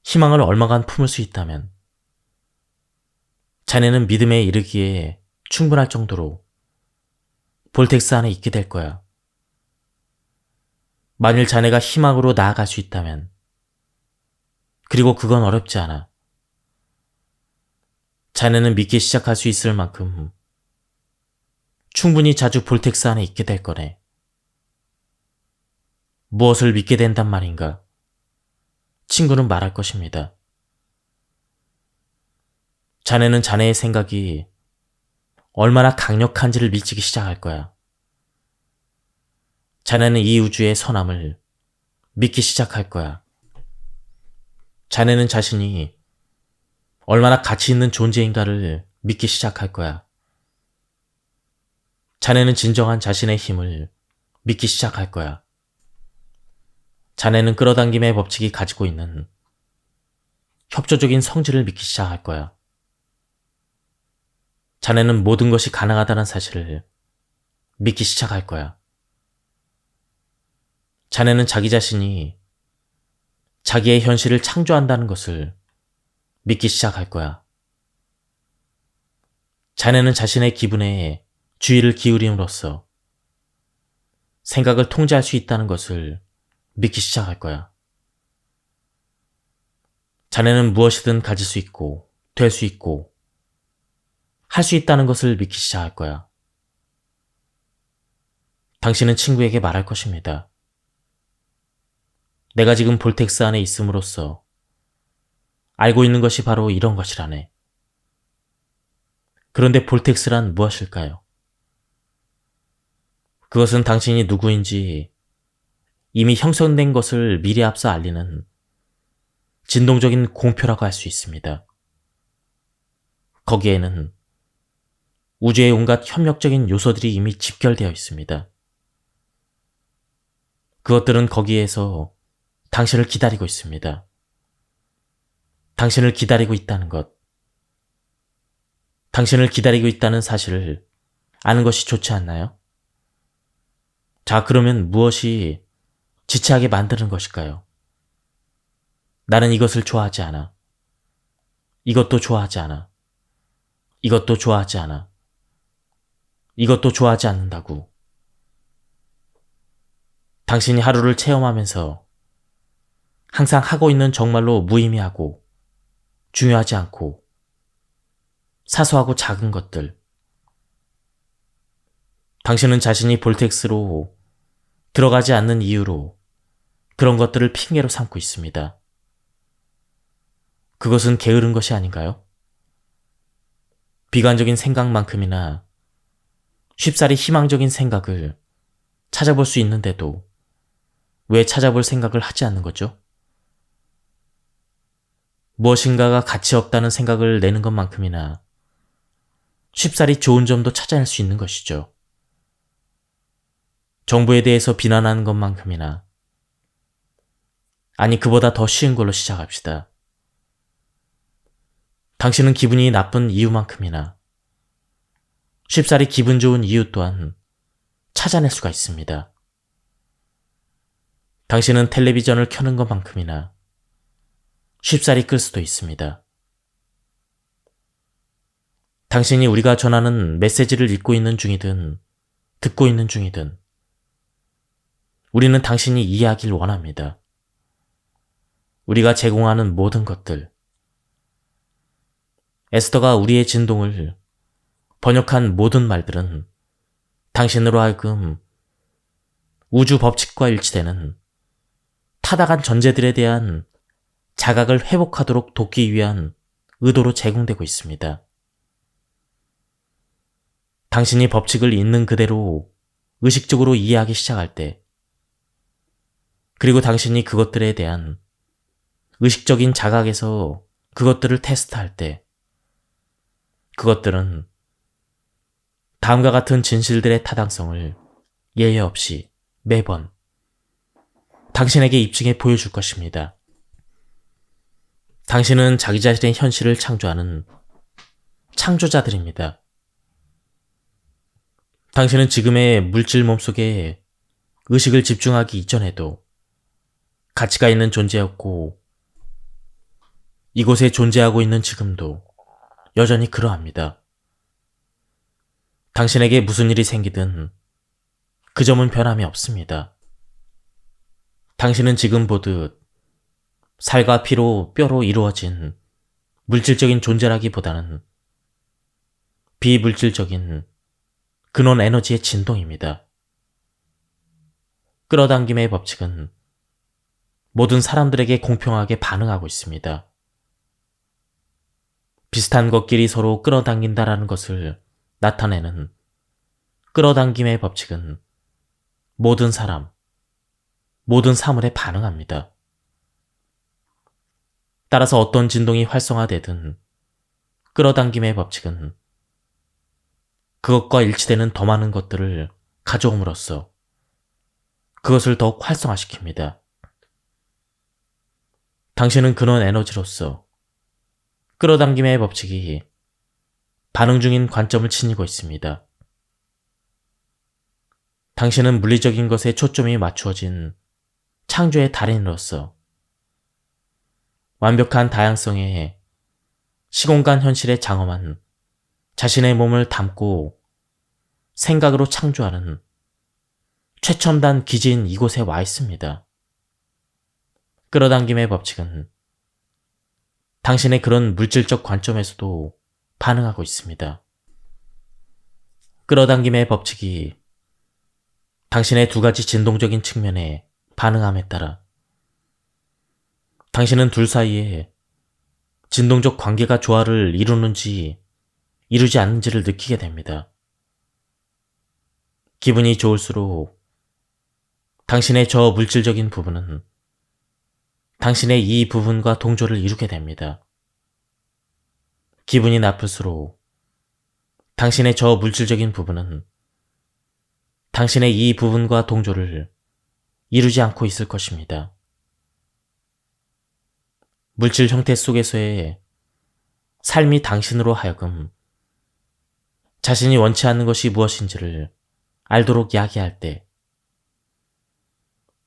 희망을 얼마간 품을 수 있다면 자네는 믿음에 이르기에 충분할 정도로 볼텍스 안에 있게 될 거야. 만일 자네가 희망으로 나아갈 수 있다면, 그리고 그건 어렵지 않아. 자네는 믿기 시작할 수 있을 만큼 충분히 자주 볼텍스 안에 있게 될 거네. 무엇을 믿게 된단 말인가? 친구는 말할 것입니다. 자네는 자네의 생각이 얼마나 강력한지를 미치기 시작할 거야. 자네는 이 우주의 선함을 믿기 시작할 거야. 자네는 자신이 얼마나 가치 있는 존재인가를 믿기 시작할 거야. 자네는 진정한 자신의 힘을 믿기 시작할 거야. 자네는 끌어당김의 법칙이 가지고 있는 협조적인 성질을 믿기 시작할 거야. 자네는 모든 것이 가능하다는 사실을 믿기 시작할 거야. 자네는 자기 자신이 자기의 현실을 창조한다는 것을 믿기 시작할 거야. 자네는 자신의 기분에 주의를 기울임으로써 생각을 통제할 수 있다는 것을 믿기 시작할 거야. 자네는 무엇이든 가질 수 있고, 될 수 있고, 할 수 있다는 것을 믿기 시작할 거야. 당신은 친구에게 말할 것입니다. 내가 지금 볼텍스 안에 있음으로써 알고 있는 것이 바로 이런 것이라네. 그런데 볼텍스란 무엇일까요? 그것은 당신이 누구인지 이미 형성된 것을 미리 앞서 알리는 진동적인 공표라고 할 수 있습니다. 거기에는 우주의 온갖 협력적인 요소들이 이미 집결되어 있습니다. 그것들은 거기에서 당신을 기다리고 있습니다. 당신을 기다리고 있다는 것, 당신을 기다리고 있다는 사실을 아는 것이 좋지 않나요? 자, 그러면 무엇이 지체하게 만드는 것일까요? 나는 이것을 좋아하지 않아. 이것도 좋아하지 않아. 이것도 좋아하지 않아. 이것도 좋아하지 않는다고. 당신이 하루를 체험하면서 항상 하고 있는 정말로 무의미하고 중요하지 않고 사소하고 작은 것들. 당신은 자신이 볼텍스로 들어가지 않는 이유로 그런 것들을 핑계로 삼고 있습니다. 그것은 게으른 것이 아닌가요? 비관적인 생각만큼이나 쉽사리 희망적인 생각을 찾아볼 수 있는데도 왜 찾아볼 생각을 하지 않는 거죠? 무엇인가가 가치 없다는 생각을 내는 것만큼이나 쉽사리 좋은 점도 찾아낼 수 있는 것이죠. 정부에 대해서 비난하는 것만큼이나, 아니 그보다 더 쉬운 걸로 시작합시다. 당신은 기분이 나쁜 이유만큼이나 쉽사리 기분 좋은 이유 또한 찾아낼 수가 있습니다. 당신은 텔레비전을 켜는 것만큼이나 쉽사리 끌 수도 있습니다. 당신이 우리가 전하는 메시지를 읽고 있는 중이든 듣고 있는 중이든 우리는 당신이 이해하길 원합니다. 우리가 제공하는 모든 것들, 에스더가 우리의 진동을 번역한 모든 말들은 당신으로 하여금 우주 법칙과 일치되는 타당한 전제들에 대한 자각을 회복하도록 돕기 위한 의도로 제공되고 있습니다. 당신이 법칙을 있는 그대로 의식적으로 이해하기 시작할 때, 그리고 당신이 그것들에 대한 의식적인 자각에서 그것들을 테스트할 때, 그것들은 다음과 같은 진실들의 타당성을 예외 없이 매번 당신에게 입증해 보여줄 것입니다. 당신은 자기 자신의 현실을 창조하는 창조자들입니다. 당신은 지금의 물질 몸속에 의식을 집중하기 이전에도 가치가 있는 존재였고, 이곳에 존재하고 있는 지금도 여전히 그러합니다. 당신에게 무슨 일이 생기든 그 점은 변함이 없습니다. 당신은 지금 보듯 살과 피로 뼈로 이루어진 물질적인 존재라기보다는 비물질적인 근원 에너지의 진동입니다. 끌어당김의 법칙은 모든 사람들에게 공평하게 반응하고 있습니다. 비슷한 것끼리 서로 끌어당긴다라는 것을 나타내는 끌어당김의 법칙은 모든 사람, 모든 사물에 반응합니다. 따라서 어떤 진동이 활성화되든 끌어당김의 법칙은 그것과 일치되는 더 많은 것들을 가져옴으로써 그것을 더욱 활성화시킵니다. 당신은 근원 에너지로서 끌어당김의 법칙이 반응 중인 관점을 지니고 있습니다. 당신은 물리적인 것에 초점이 맞추어진 창조의 달인으로서 완벽한 다양성의 시공간 현실에 장엄한 자신의 몸을 담고 생각으로 창조하는 최첨단 기지인 이곳에 와 있습니다. 끌어당김의 법칙은 당신의 그런 물질적 관점에서도 반응하고 있습니다. 끌어당김의 법칙이 당신의 두 가지 진동적인 측면에 반응함에 따라 당신은 둘 사이에 진동적 관계가 조화를 이루는지 이루지 않는지를 느끼게 됩니다. 기분이 좋을수록 당신의 저 물질적인 부분은 당신의 이 부분과 동조를 이루게 됩니다. 기분이 나쁠수록 당신의 저 물질적인 부분은 당신의 이 부분과 동조를 이루지 않고 있을 것입니다. 물질 형태 속에서의 삶이 당신으로 하여금 자신이 원치 않는 것이 무엇인지를 알도록 야기할 때,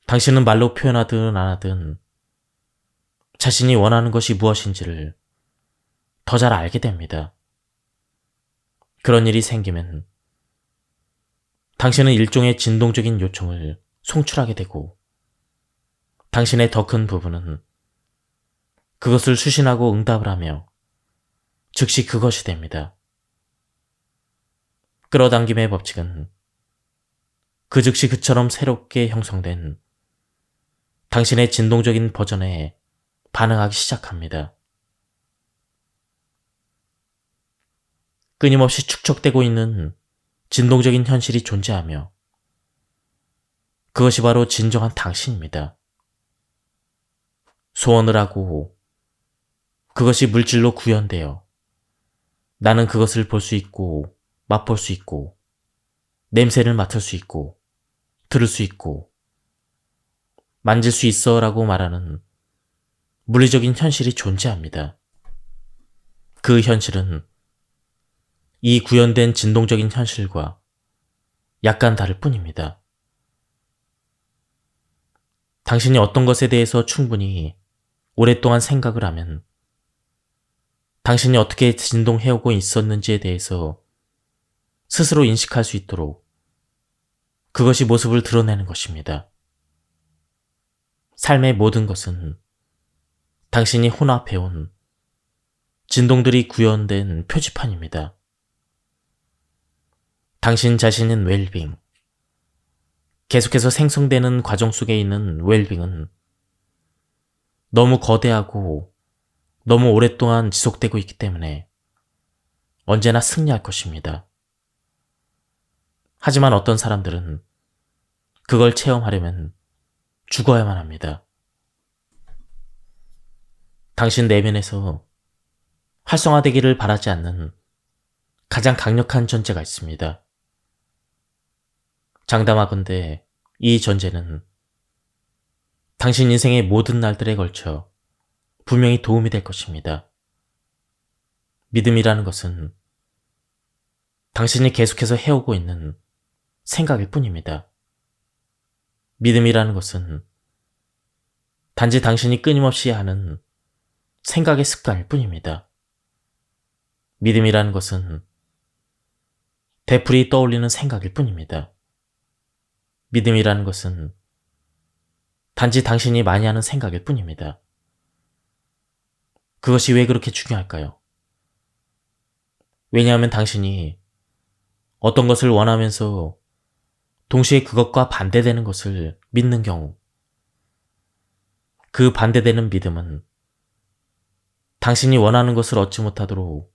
당신은 말로 표현하든 안 하든 자신이 원하는 것이 무엇인지를 더 잘 알게 됩니다. 그런 일이 생기면 당신은 일종의 진동적인 요청을 송출하게 되고, 당신의 더 큰 부분은 그것을 수신하고 응답을 하며 즉시 그것이 됩니다. 끌어당김의 법칙은 그 즉시 그처럼 새롭게 형성된 당신의 진동적인 버전에 반응하기 시작합니다. 끊임없이 축적되고 있는 진동적인 현실이 존재하며 그것이 바로 진정한 당신입니다. 소원을 하고 그것이 물질로 구현되어 나는 그것을 볼 수 있고 맛볼 수 있고 냄새를 맡을 수 있고 들을 수 있고 만질 수 있어 라고 말하는 물리적인 현실이 존재합니다. 그 현실은 이 구현된 진동적인 현실과 약간 다를 뿐입니다. 당신이 어떤 것에 대해서 충분히 오랫동안 생각을 하면 당신이 어떻게 진동해오고 있었는지에 대해서 스스로 인식할 수 있도록 그것이 모습을 드러내는 것입니다. 삶의 모든 것은 당신이 혼합해온 진동들이 구현된 표지판입니다. 당신 자신인 웰빙, 계속해서 생성되는 과정 속에 있는 웰빙은 너무 거대하고 너무 오랫동안 지속되고 있기 때문에 언제나 승리할 것입니다. 하지만 어떤 사람들은 그걸 체험하려면 죽어야만 합니다. 당신 내면에서 활성화되기를 바라지 않는 가장 강력한 전제가 있습니다. 장담하건대 이 전제는 당신 인생의 모든 날들에 걸쳐 분명히 도움이 될 것입니다. 믿음이라는 것은 당신이 계속해서 해오고 있는 생각일 뿐입니다. 믿음이라는 것은 단지 당신이 끊임없이 하는 생각의 습관일 뿐입니다. 믿음이라는 것은 되풀이 떠올리는 생각일 뿐입니다. 믿음이라는 것은 단지 당신이 많이 하는 생각일 뿐입니다. 그것이 왜 그렇게 중요할까요? 왜냐하면 당신이 어떤 것을 원하면서 동시에 그것과 반대되는 것을 믿는 경우 그 반대되는 믿음은 당신이 원하는 것을 얻지 못하도록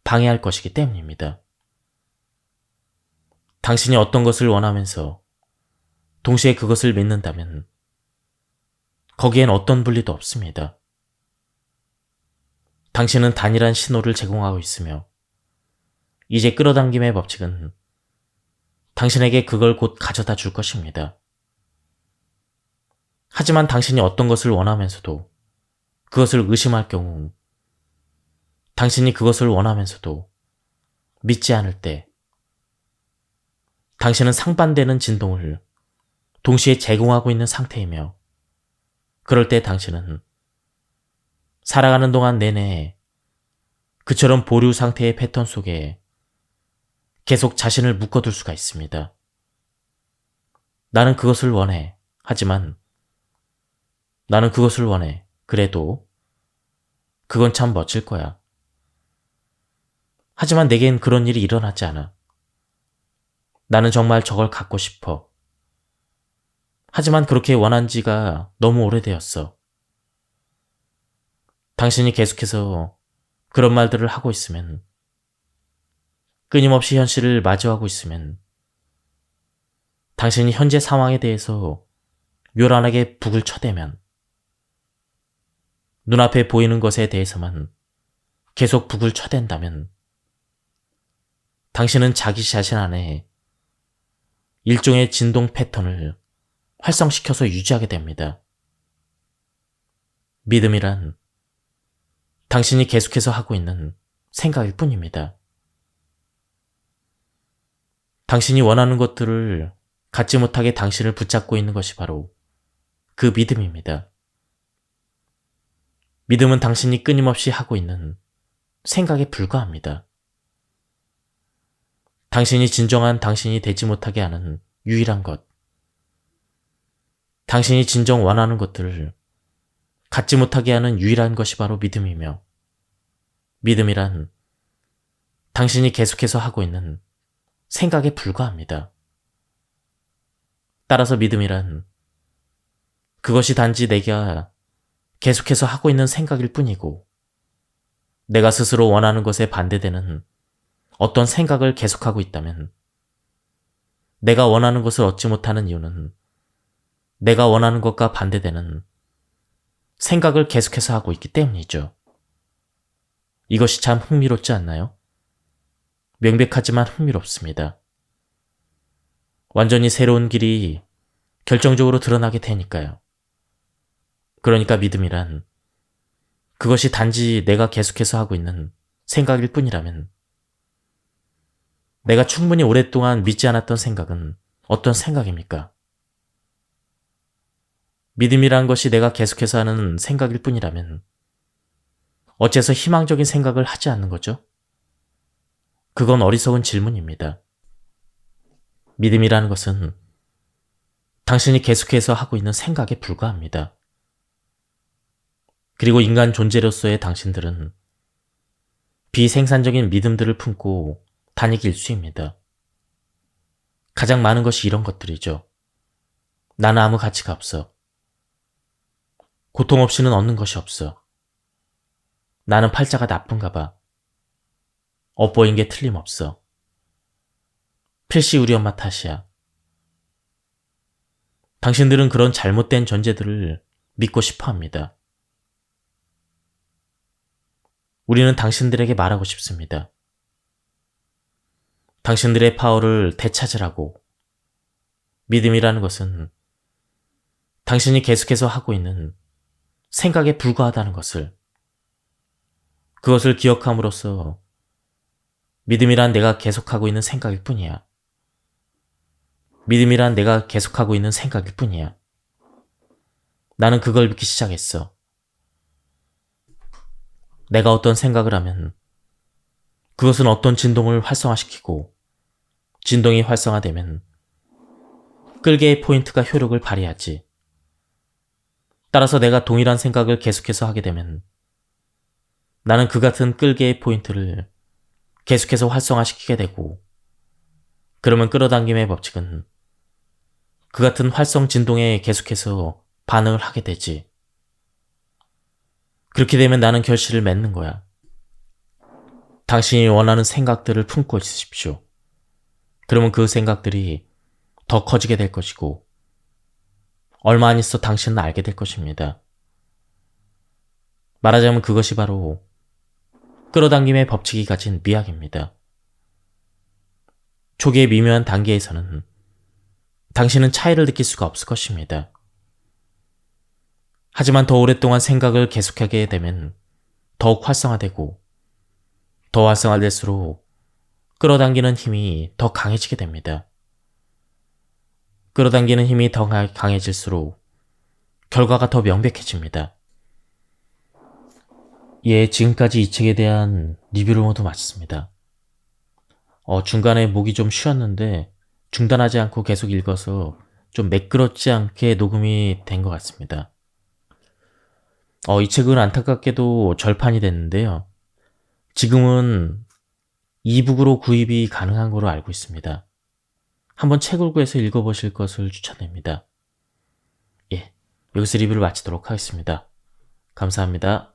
방해할 것이기 때문입니다. 당신이 어떤 것을 원하면서 동시에 그것을 믿는다면 거기엔 어떤 분리도 없습니다. 당신은 단일한 신호를 제공하고 있으며 이제 끌어당김의 법칙은 당신에게 그걸 곧 가져다 줄 것입니다. 하지만 당신이 어떤 것을 원하면서도 그것을 의심할 경우 당신이 그것을 원하면서도 믿지 않을 때 당신은 상반되는 진동을 동시에 제공하고 있는 상태이며 그럴 때 당신은 살아가는 동안 내내 그처럼 보류 상태의 패턴 속에 계속 자신을 묶어둘 수가 있습니다. 나는 그것을 원해. 하지만 나는 그것을 원해. 그래도 그건 참 멋질 거야. 하지만 내겐 그런 일이 일어나지 않아. 나는 정말 저걸 갖고 싶어. 하지만 그렇게 원한 지가 너무 오래되었어. 당신이 계속해서 그런 말들을 하고 있으면, 끊임없이 현실을 마주하고 있으면 당신이 현재 상황에 대해서 요란하게 북을 쳐대면 눈앞에 보이는 것에 대해서만 계속 북을 쳐댄다면 당신은 자기 자신 안에 일종의 진동 패턴을 활성시켜서 유지하게 됩니다. 믿음이란 당신이 계속해서 하고 있는 생각일 뿐입니다. 당신이 원하는 것들을 갖지 못하게 당신을 붙잡고 있는 것이 바로 그 믿음입니다. 믿음은 당신이 끊임없이 하고 있는 생각에 불과합니다. 당신이 진정한 당신이 되지 못하게 하는 유일한 것, 당신이 진정 원하는 것들을 갖지 못하게 하는 유일한 것이 바로 믿음이며, 믿음이란 당신이 계속해서 하고 있는 생각에 불과합니다. 따라서 믿음이란 그것이 단지 내가 계속해서 하고 있는 생각일 뿐이고, 내가 스스로 원하는 것에 반대되는 어떤 생각을 계속하고 있다면 내가 원하는 것을 얻지 못하는 이유는 내가 원하는 것과 반대되는 생각을 계속해서 하고 있기 때문이죠. 이것이 참 흥미롭지 않나요? 명백하지만 흥미롭습니다. 완전히 새로운 길이 결정적으로 드러나게 되니까요. 그러니까 믿음이란 그것이 단지 내가 계속해서 하고 있는 생각일 뿐이라면 내가 충분히 오랫동안 믿지 않았던 생각은 어떤 생각입니까? 믿음이란 것이 내가 계속해서 하는 생각일 뿐이라면 어째서 희망적인 생각을 하지 않는 거죠? 그건 어리석은 질문입니다. 믿음이라는 것은 당신이 계속해서 하고 있는 생각에 불과합니다. 그리고 인간 존재로서의 당신들은 비생산적인 믿음들을 품고 다니기 일쑤입니다. 가장 많은 것이 이런 것들이죠. 나는 아무 가치가 없어. 고통 없이는 얻는 것이 없어. 나는 팔자가 나쁜가 봐. 엇보인 게 틀림없어. 필시 우리 엄마 탓이야. 당신들은 그런 잘못된 전제들을 믿고 싶어 합니다. 우리는 당신들에게 말하고 싶습니다. 당신들의 파워를 되찾으라고. 믿음이라는 것은 당신이 계속해서 하고 있는 생각에 불과하다는 것을, 그것을 기억함으로써 믿음이란 내가 계속하고 있는 생각일 뿐이야. 믿음이란 내가 계속하고 있는 생각일 뿐이야. 나는 그걸 믿기 시작했어. 내가 어떤 생각을 하면 그것은 어떤 진동을 활성화시키고, 진동이 활성화되면 끌개의 포인트가 효력을 발휘하지. 따라서 내가 동일한 생각을 계속해서 하게 되면 나는 그 같은 끌개의 포인트를 계속해서 활성화시키게 되고, 그러면 끌어당김의 법칙은 그 같은 활성 진동에 계속해서 반응을 하게 되지. 그렇게 되면 나는 결실을 맺는 거야. 당신이 원하는 생각들을 품고 있으십시오. 그러면 그 생각들이 더 커지게 될 것이고, 얼마 안 있어 당신은 알게 될 것입니다. 말하자면 그것이 바로 끌어당김의 법칙이 가진 미학입니다. 초기의 미묘한 단계에서는 당신은 차이를 느낄 수가 없을 것입니다. 하지만 더 오랫동안 생각을 계속하게 되면 더욱 활성화되고, 더 활성화될수록 끌어당기는 힘이 더 강해지게 됩니다. 끌어당기는 힘이 더 강해질수록 결과가 더 명백해집니다. 예, 지금까지 이 책에 대한 리뷰를 모두 마쳤습니다. 중간에 목이 좀 쉬었는데 중단하지 않고 계속 읽어서 좀 매끄럽지 않게 녹음이 된 것 같습니다. 이 책은 안타깝게도 절판이 됐는데요. 지금은 이북으로 구입이 가능한 걸로 알고 있습니다. 한번 책을 구해서 읽어보실 것을 추천합니다. 예, 여기서 리뷰를 마치도록 하겠습니다. 감사합니다.